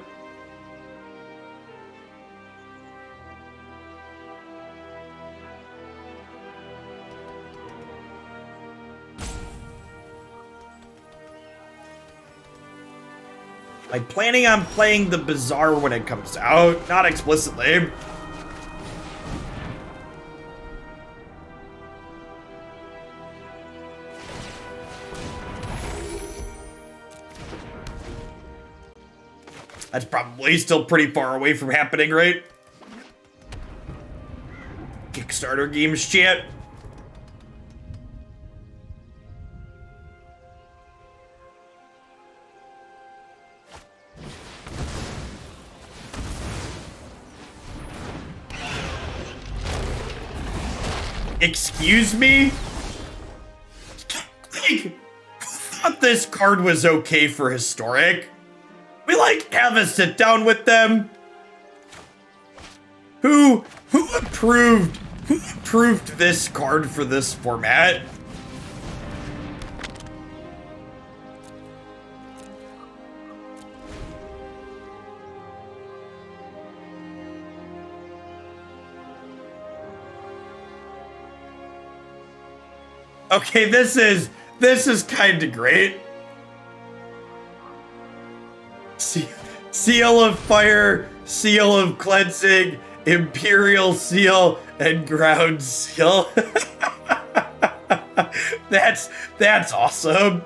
I'm planning on playing the Bazaar when it comes out, not explicitly. That's probably still pretty far away from happening, right? Kickstarter games chat. Excuse me? Like, I thought this card was okay for Historic. We like have a sit down with them. Who approved this card for this format? Okay, this is kind of great. Seal of Fire, Seal of Cleansing, Imperial Seal, and Ground Seal. That's awesome.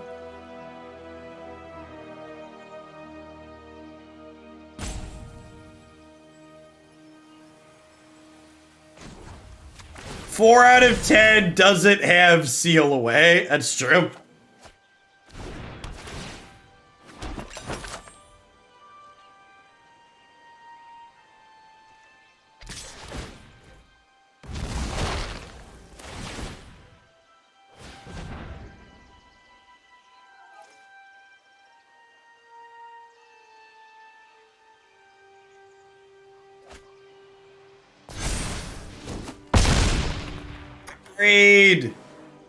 Four out of 10 doesn't have Seal Away. That's true.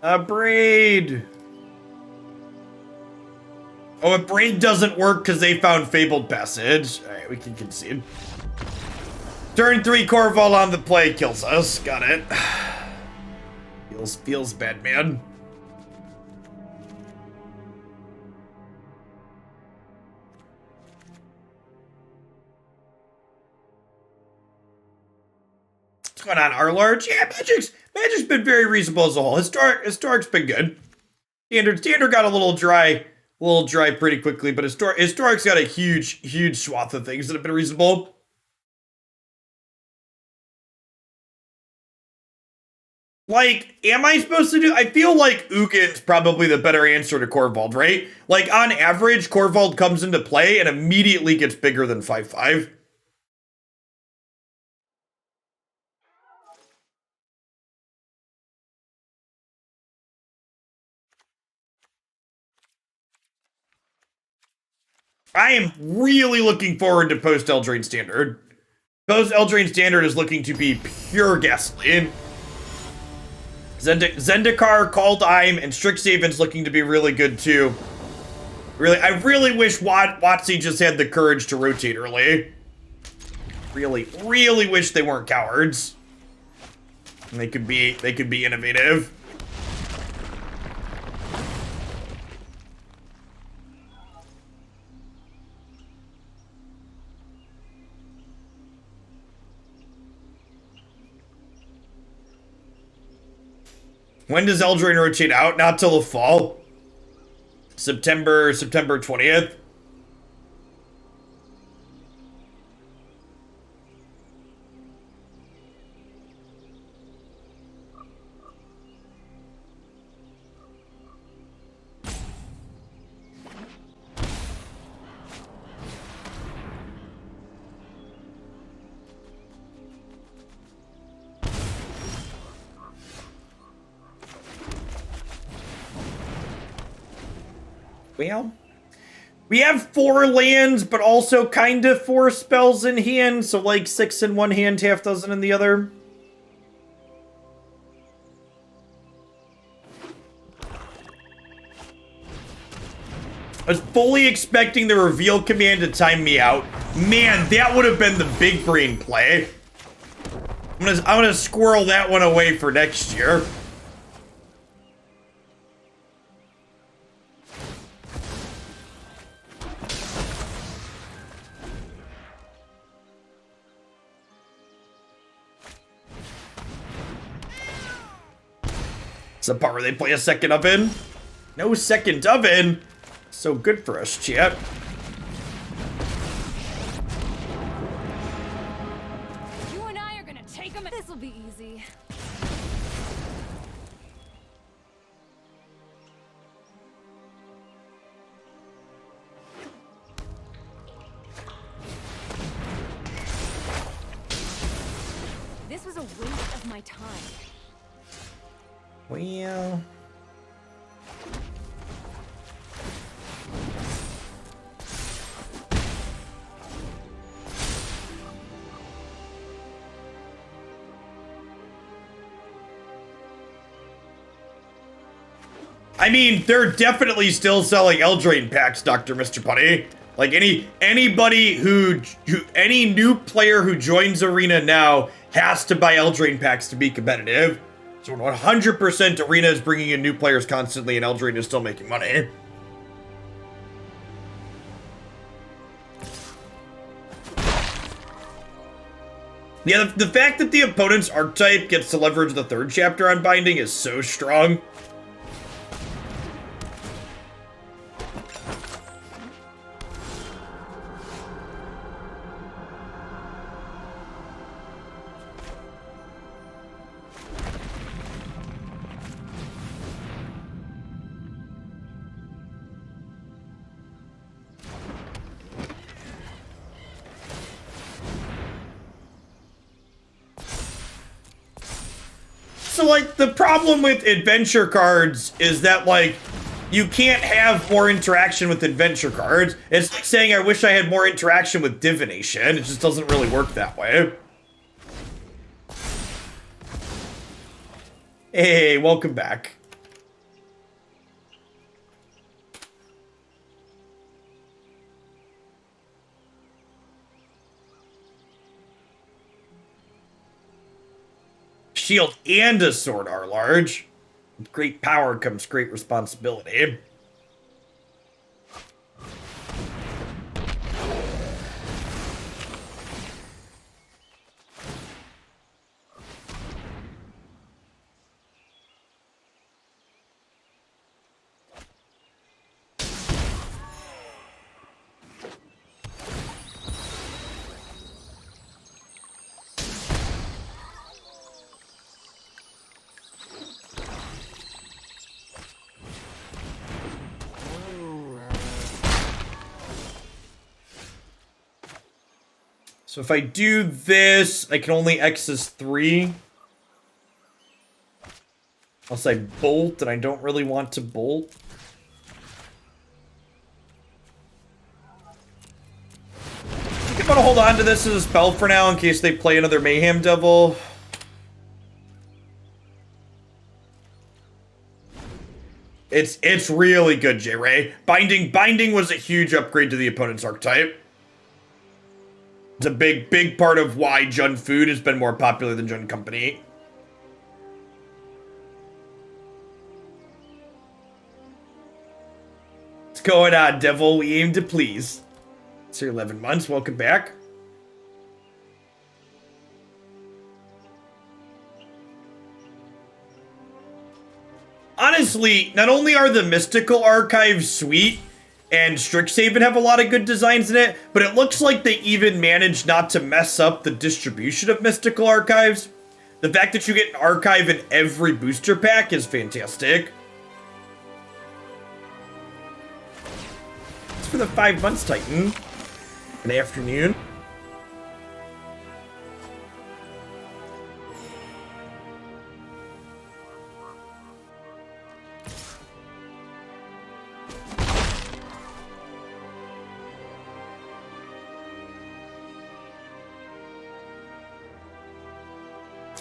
Abrade. Oh, Abrade doesn't work because they found Fabled Passage. Alright, we can concede. Turn 3 Corval on the play kills us. Got it. Feels bad, man. going on, R-Large? Yeah, Magic's been very reasonable as a whole. Historic's been good. Standard got a little dry pretty quickly, but Historic's got a huge swath of things that have been reasonable. Like, am I supposed to do... I feel like Ugin's probably the better answer to Korvold, right? Like, on average, Korvold comes into play and immediately gets bigger than 5/5. I am really looking forward to post-Eldraine Standard. Post-Eldraine Standard is looking to be pure gasoline. Zendikar, Kaldheim, and Strixhaven's looking to be really good too. I really wish WotC just had the courage to rotate early. Really wish they weren't cowards. And they could be innovative. When does Eldraine rotate out? Not till the fall. September 20th. Well, we have 4 lands, but also kind of 4 spells in hand, so like 6 in one hand, half dozen in the other. I was fully expecting the reveal command to time me out. Man, that would have been the big brain play. I'm gonna squirrel that one away for next year. The part where they play a second oven. No second oven. So good for us, chat. You and I are gonna take them. This will be easy. This was a waste of my time. Well... I mean, they're definitely still selling Eldraine packs, Dr. Mr. Putty. Like any new player who joins Arena now has to buy Eldraine packs to be competitive. So 100% Arena is bringing in new players constantly, and Eldraine is still making money. Yeah, the fact that the opponent's archetype gets to leverage the 3rd chapter on binding is so strong. So, like, the problem with adventure cards is that, like, you can't have more interaction with adventure cards. It's like saying I wish I had more interaction with divination. It just doesn't really work that way. Hey, welcome back. Shield and a sword are large. With great power comes great responsibility. So if I do this, I can only access 3. Unless I bolt, and I don't really want to bolt. I think I'm gonna hold on to this as a spell for now in case they play another Mayhem Devil. It's really good, J-Ray. Binding was a huge upgrade to the opponent's archetype. It's a big part of why Jund Food has been more popular than Jund Company. What's going on, Devil? We aim to please. It's your 11 months. Welcome back. Honestly, not only are the Mystical Archives sweet, and Strixhaven have a lot of good designs in it, but it looks like they even managed not to mess up the distribution of Mystical Archives. The fact that you get an archive in every booster pack is fantastic. It's for the 5 months, Titan. Good afternoon.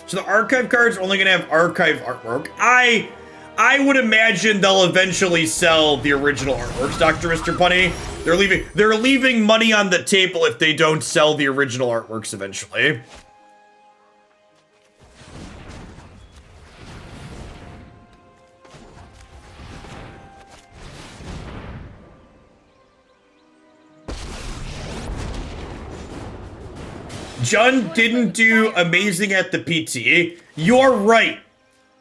So the archive cards are only going to have archive artwork. I would imagine they'll eventually sell the original artworks, Dr. Mr. Punny. They're leaving money on the table if they don't sell the original artworks eventually. Jund didn't do amazing at the PT. You're right.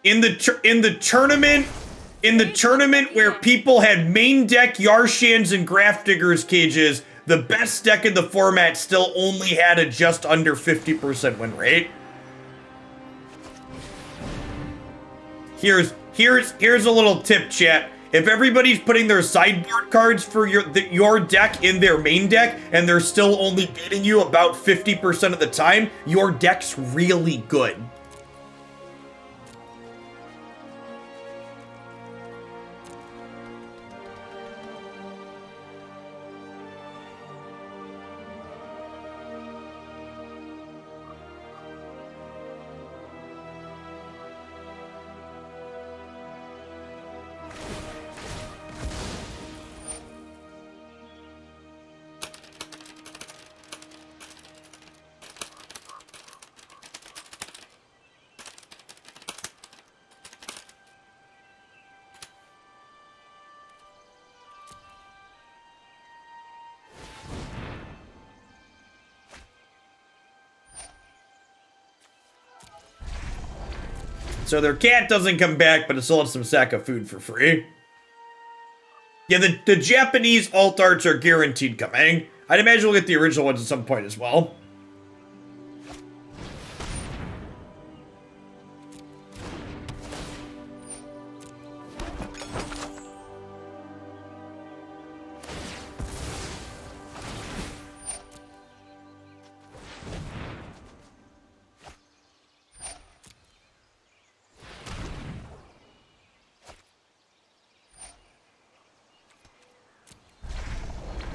In the tournament where people had main deck Yarshans and Grafdiggers cages, the best deck in the format still only had a just under 50% win rate. Here's a little tip, chat. If everybody's putting their sideboard cards for your deck in their main deck, and they're still only beating you about 50% of the time, your deck's really good. So their cat doesn't come back, but it still has some sack of food for free. Yeah, the Japanese alt arts are guaranteed coming. I'd imagine we'll get the original ones at some point as well.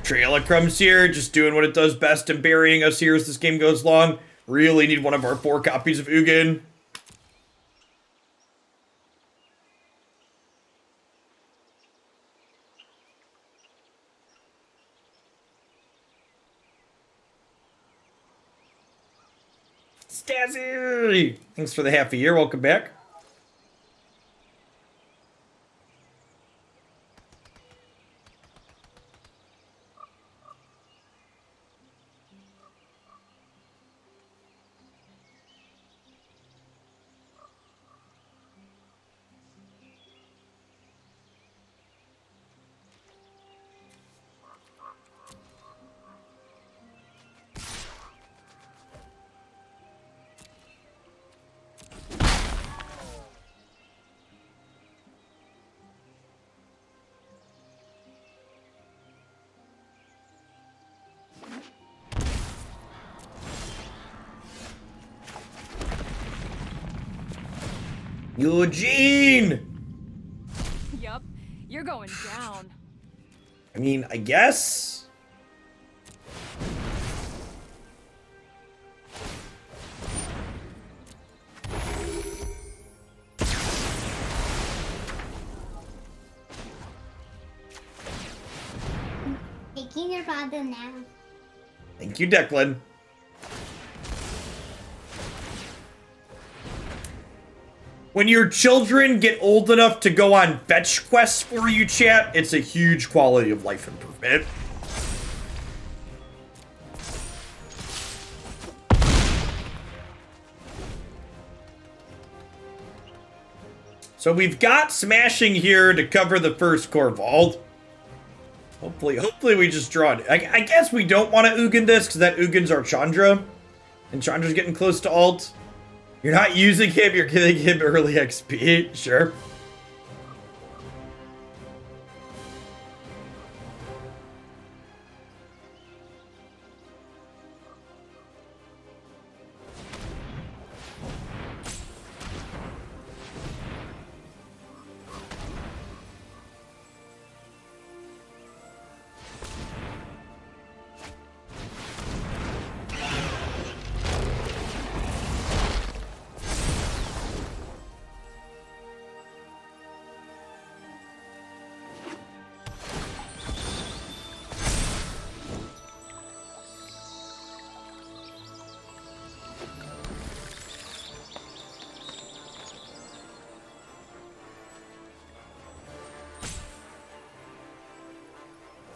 Trail of Crumbs here, just doing what it does best and burying us here as this game goes long. Really need one of our 4 copies of Ugin. Stazzy! Thanks for the half a year, welcome back. Eugene! Yup, you're going down. I mean, I guess. Taking your brother now. Thank you, Declan. When your children get old enough to go on fetch quests for you, chat, it's a huge quality of life improvement. So we've got Smashing here to cover the first core vault. Hopefully we just draw it. I guess we don't want to Ugin this, because that Ugin's our Chandra. And Chandra's getting close to ult. You're not using him, you're giving him early XP. Sure.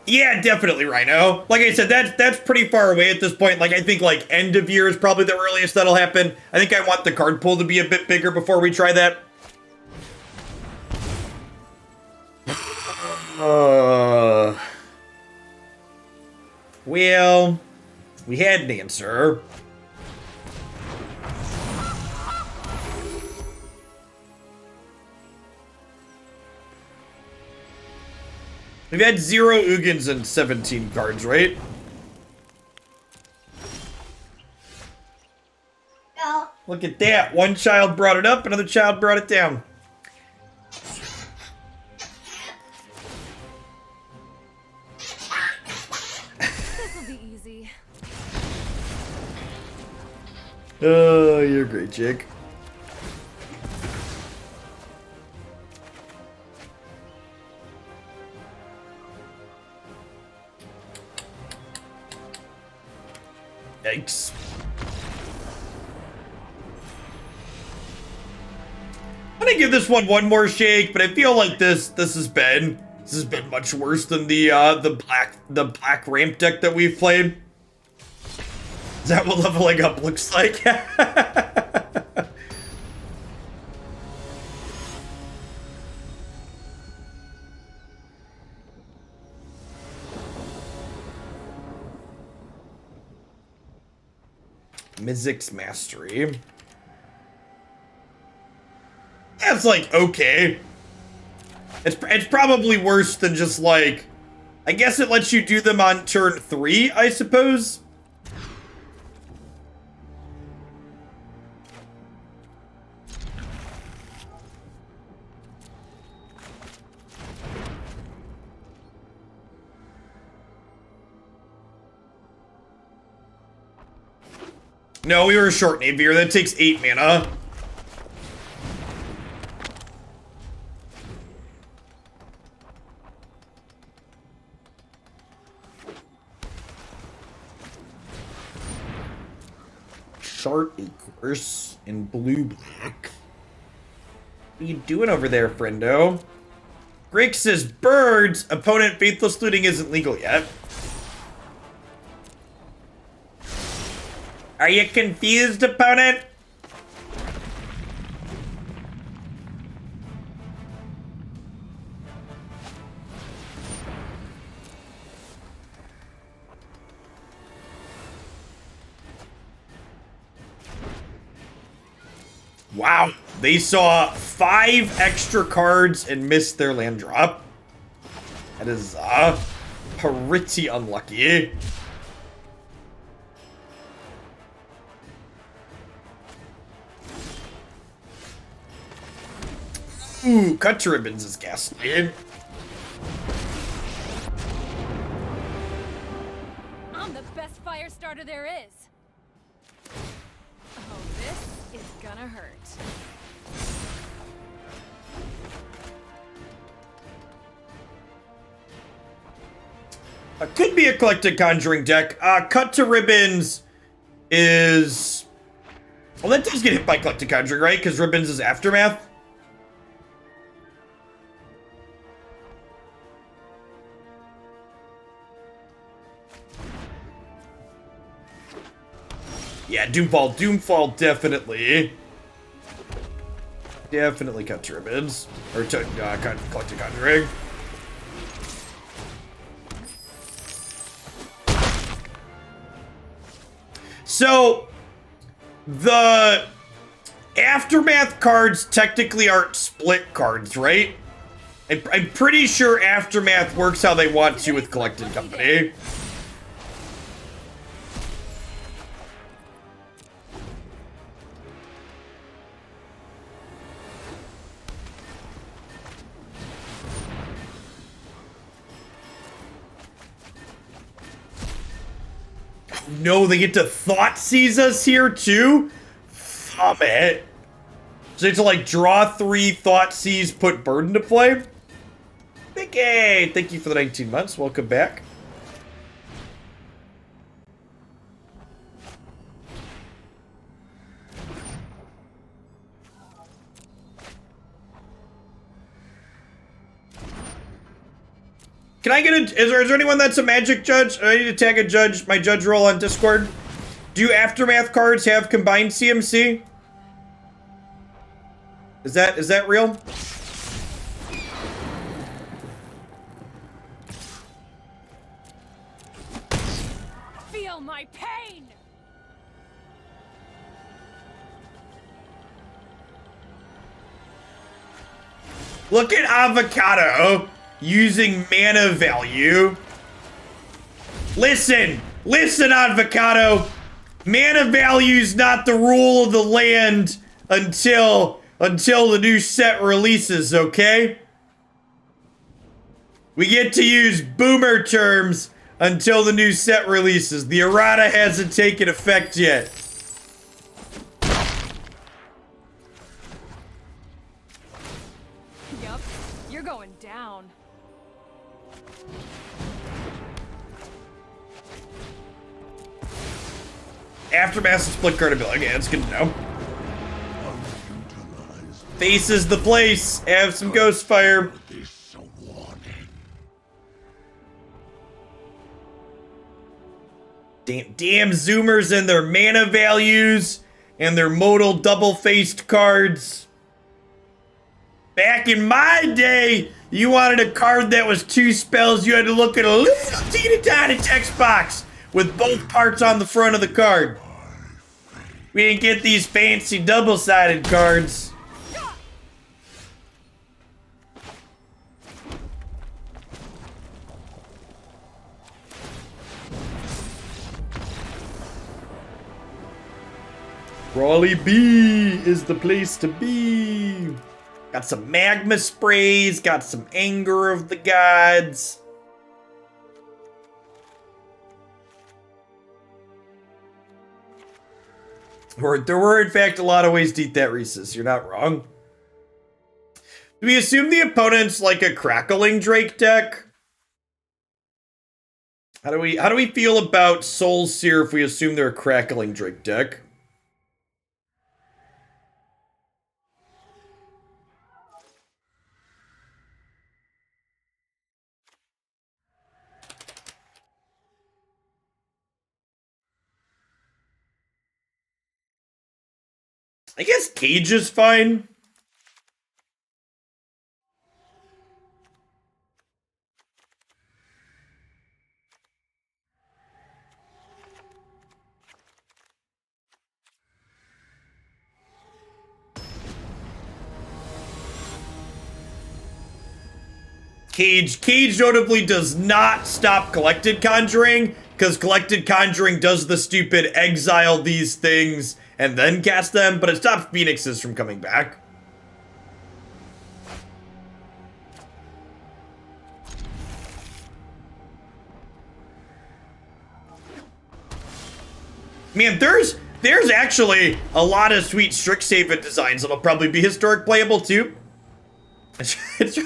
Yeah, definitely, Rhino. Like I said, that's pretty far away at this point. Like, I think, like, end of year is probably the earliest that'll happen. I think I want the card pool to be a bit bigger before we try that. Well, we had an answer. We've had 0 Ugins and 17 cards, right? No. Look at that. One child brought it up, another child brought it down. This'll be easy. Oh, you're great, Jake. Yikes. I'm gonna give this one more shake, but I feel like this has been much worse than the black ramp deck that we've played. Is that what leveling up looks like? Mizzix Mastery. That's like okay. It's probably worse than just like, I guess it lets you do them on turn 3, I suppose. No, we were short Navier. That takes 8 mana. Short Acres in blue-black. What are you doing over there, friendo? Greg says, birds! Opponent faithless looting isn't legal yet. Are you confused, opponent? Wow, they saw 5 extra cards and missed their land drop. That is pretty unlucky. Ooh, cut to ribbons is ghastly. I'm the best fire starter there is. Oh, this is gonna hurt. Could be a collected conjuring deck. Cut to ribbons is... Well, that does get hit by collected conjuring, right? Because ribbons is aftermath. Yeah, Doomfall, definitely. Definitely cut to ribbons. Or to collected conjuring. So, the Aftermath cards technically aren't split cards, right? I'm pretty sure Aftermath works how they want to with Collected Company. No, they get to Thought Seize us here too? Thumb it. So they have to like draw 3 Thought Seize, put Burden to play? Mickey, thank you for the 19 months. Welcome back. Can I get a... Is there anyone that's a Magic judge? I need to tag a judge, my judge role on Discord. Do Aftermath cards have combined CMC? Is that real? Feel my pain! Look at Avocado using mana value. Listen, Avocado. Mana value's not the rule of the land until the new set releases, okay? We get to use boomer terms until the new set releases. The errata hasn't taken effect yet. Yup, you're going down. Aftermath split card ability. Okay, that's good to know. Face is the place. Have some Ghost Fire. Damn Zoomers and their mana values and their modal double-faced cards. Back in my day, you wanted a card that was 2 spells, you had to look at a little teeny tiny text box with both parts on the front of the card. We didn't get these fancy double-sided cards. Raleigh B is the place to be. Got some Magma Sprays, got some Anger of the Gods. There were, in fact, a lot of ways to eat that Reese's. You're not wrong. Do we assume the opponent's like a Crackling Drake deck? How do we feel about Soul Sear if we assume they're a Crackling Drake deck? I guess Cage is fine. Cage notably does not stop Collected Conjuring, because Collected Conjuring does the stupid exile these things and then cast them, but it stops Phoenixes from coming back. Man, there's actually a lot of sweet Strixhaven designs that'll probably be historic playable too. It's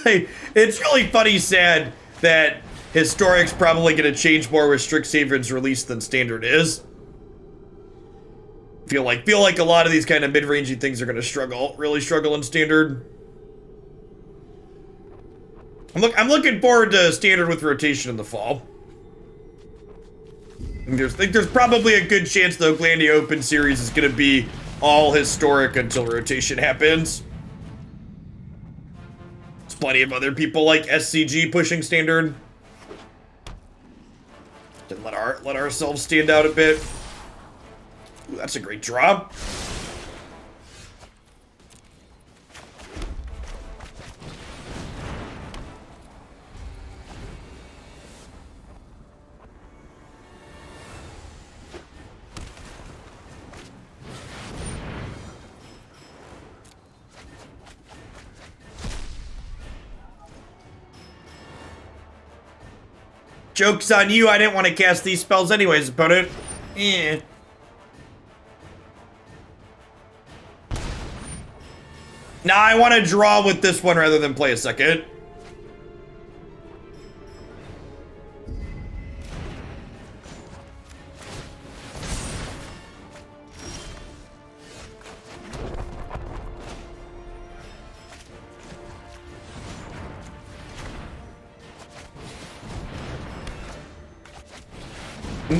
really funny sad that historic's probably gonna change more with Strixhaven's release than standard is. Feel like a lot of these kind of mid-rangey things are gonna really struggle in standard. I'm looking forward to standard with rotation in the fall. I think there's probably a good chance the Glandia Open series is gonna be all historic until rotation happens. There's plenty of other people like SCG pushing standard. Then let ourselves stand out a bit. Ooh, that's a great drop. Joke's on you, I didn't want to cast these spells anyways, opponent. Eh. Nah, I want to draw with this one rather than play a second.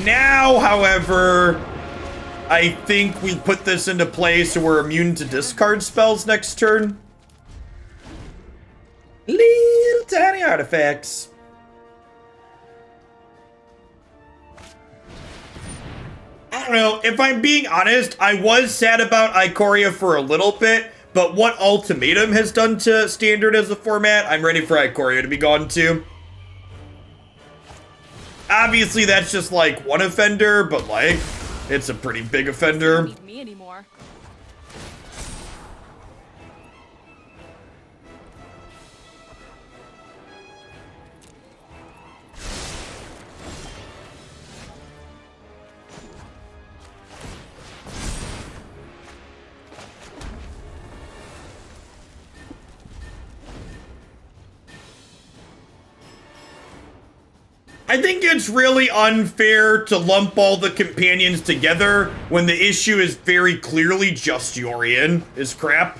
Now, however, I think we put this into play so we're immune to discard spells next turn. Little tiny artifacts. I don't know, if I'm being honest, I was sad about Ikoria for a little bit, but what Ultimatum has done to Standard as a format, I'm ready for Ikoria to be gone too. Obviously, that's just like one offender, but like, it's a pretty big offender. Don't need me anymore. I think it's really unfair to lump all the companions together when the issue is very clearly just Yorion is crap.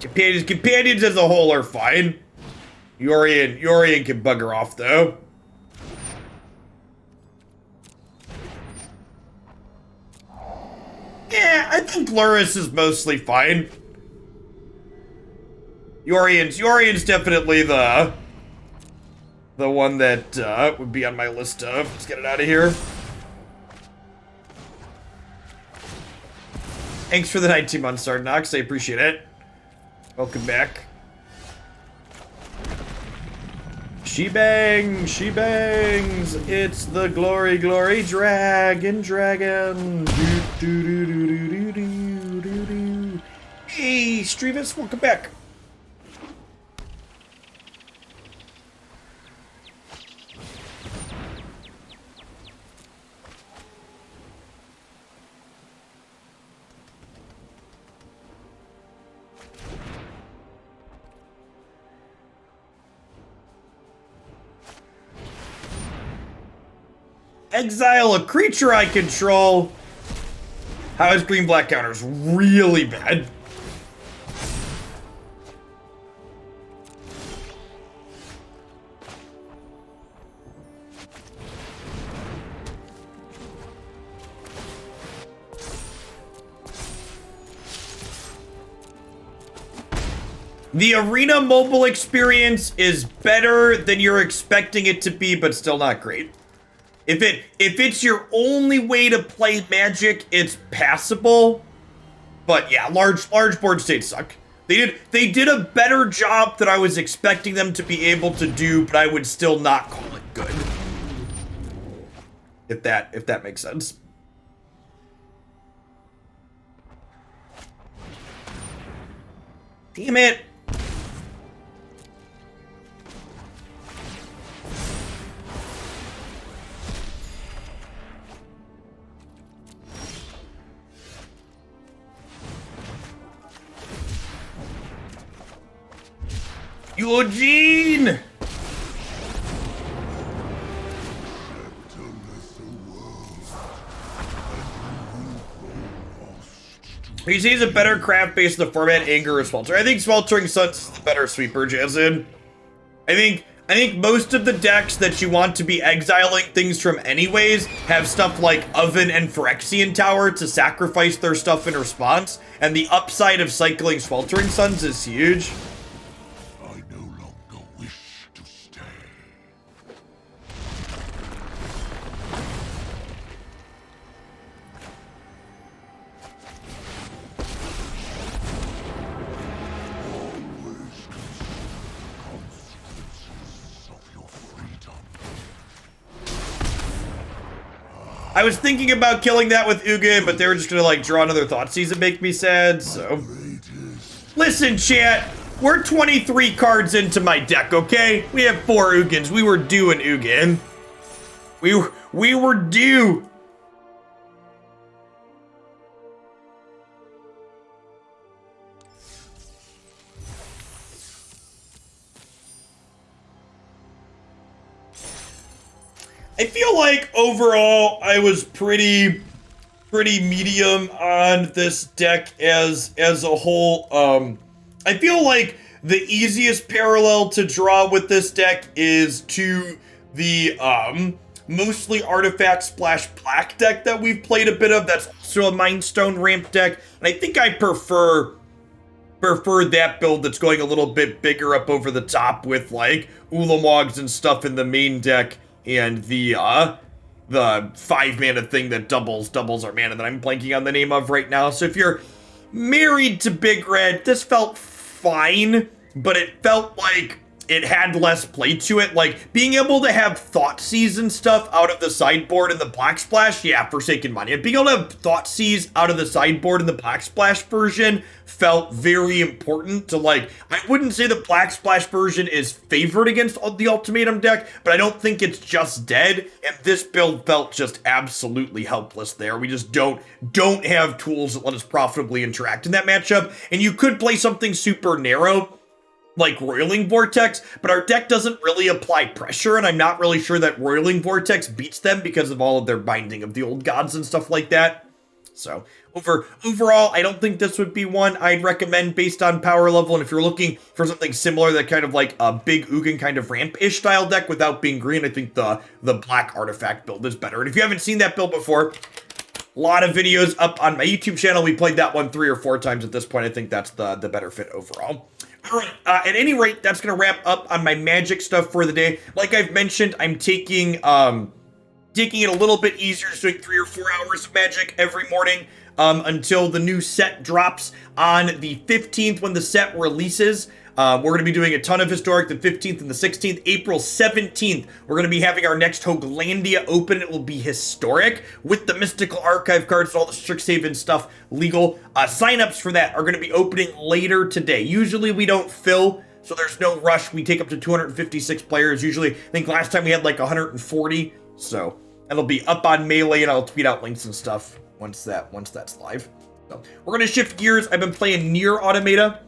Companions as a whole are fine. Yorion can bugger off though. Yeah, I think Luris is mostly fine. Yorion's definitely the one that would be on my list of. Let's get it out of here. Thanks for the 19 months, Sarnox. I appreciate it. Welcome back. She bangs. It's the glory dragon. Hey, Streavis, welcome back. Exile a creature I control. How is green-black counters? Really bad. The arena mobile experience is better than you're expecting it to be, but still not great. If it's your only way to play Magic, it's passable. But yeah, large board states suck. They did a better job than I was expecting them to be able to do, but I would still not call it good. If that makes sense. Damn it. Ugin! He sees a better craft based on the format, Anger, or Sweltering. I think Sweltering Suns is the better sweeper, Jason. I think most of the decks that you want to be exiling things from anyways have stuff like Oven and Phyrexian Tower to sacrifice their stuff in response, and the upside of cycling Sweltering Suns is huge. I no longer wish to stay. I was thinking about killing that with Ugin, but they were just gonna like draw another Thoughtseize and make me sad, so. Listen, chat, we're 23 cards into my deck, okay? We have 4 Ugins. We were due an Ugin. We were due. I feel like overall I was pretty medium on this deck as a whole. I feel like the easiest parallel to draw with this deck is to the mostly artifact splash black deck that we've played a bit of. That's also a Mindstone ramp deck, and I think I prefer that build that's going a little bit bigger up over the top with like Ulamogs and stuff in the main deck. And the 5-mana thing that doubles our mana that I'm blanking on the name of right now. So if you're married to Big Red, this felt fine, but it felt like it had less play to it. Like, being able to have Thoughtseize and stuff out of the sideboard in the Black Splash, yeah, Forsaken Monument. Being able to have Thoughtseize out of the sideboard in the Black Splash version felt very important to, like, I wouldn't say the Black Splash version is favored against the Ultimatum deck, but I don't think it's just dead, and this build felt just absolutely helpless there. We just don't have tools that let us profitably interact in that matchup, and you could play something super narrow, like Roiling Vortex, but our deck doesn't really apply pressure, and I'm not really sure that Roiling Vortex beats them because of all of their binding of the old gods and stuff like that. So, overall, I don't think this would be one I'd recommend based on power level, and if you're looking for something similar, that kind of like a big Ugin kind of ramp-ish style deck without being green, I think the black artifact build is better. And if you haven't seen that build before, a lot of videos up on my YouTube channel. We played that one 3 or 4 times at this point. I think that's the better fit overall. All right, at any rate, that's going to wrap up on my Magic stuff for the day. Like I've mentioned, I'm taking it a little bit easier, just doing 3 or 4 hours of Magic every morning until the new set drops on the 15th when the set releases. We're going to be doing a ton of Historic the 15th and the 16th. April 17th, we're going to be having our next Hoaglandia open. It will be Historic with the Mystical Archive cards and all the Strixhaven stuff legal. Signups for that are going to be opening later today. Usually we don't fill, so there's no rush. We take up to 256 players. Usually, I think last time we had like 140. So that'll be up on Melee, and I'll tweet out links and stuff once that's live. So we're going to shift gears. I've been playing Nier Automata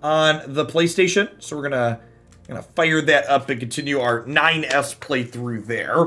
on the PlayStation, so we're gonna fire that up and continue our 9S playthrough there.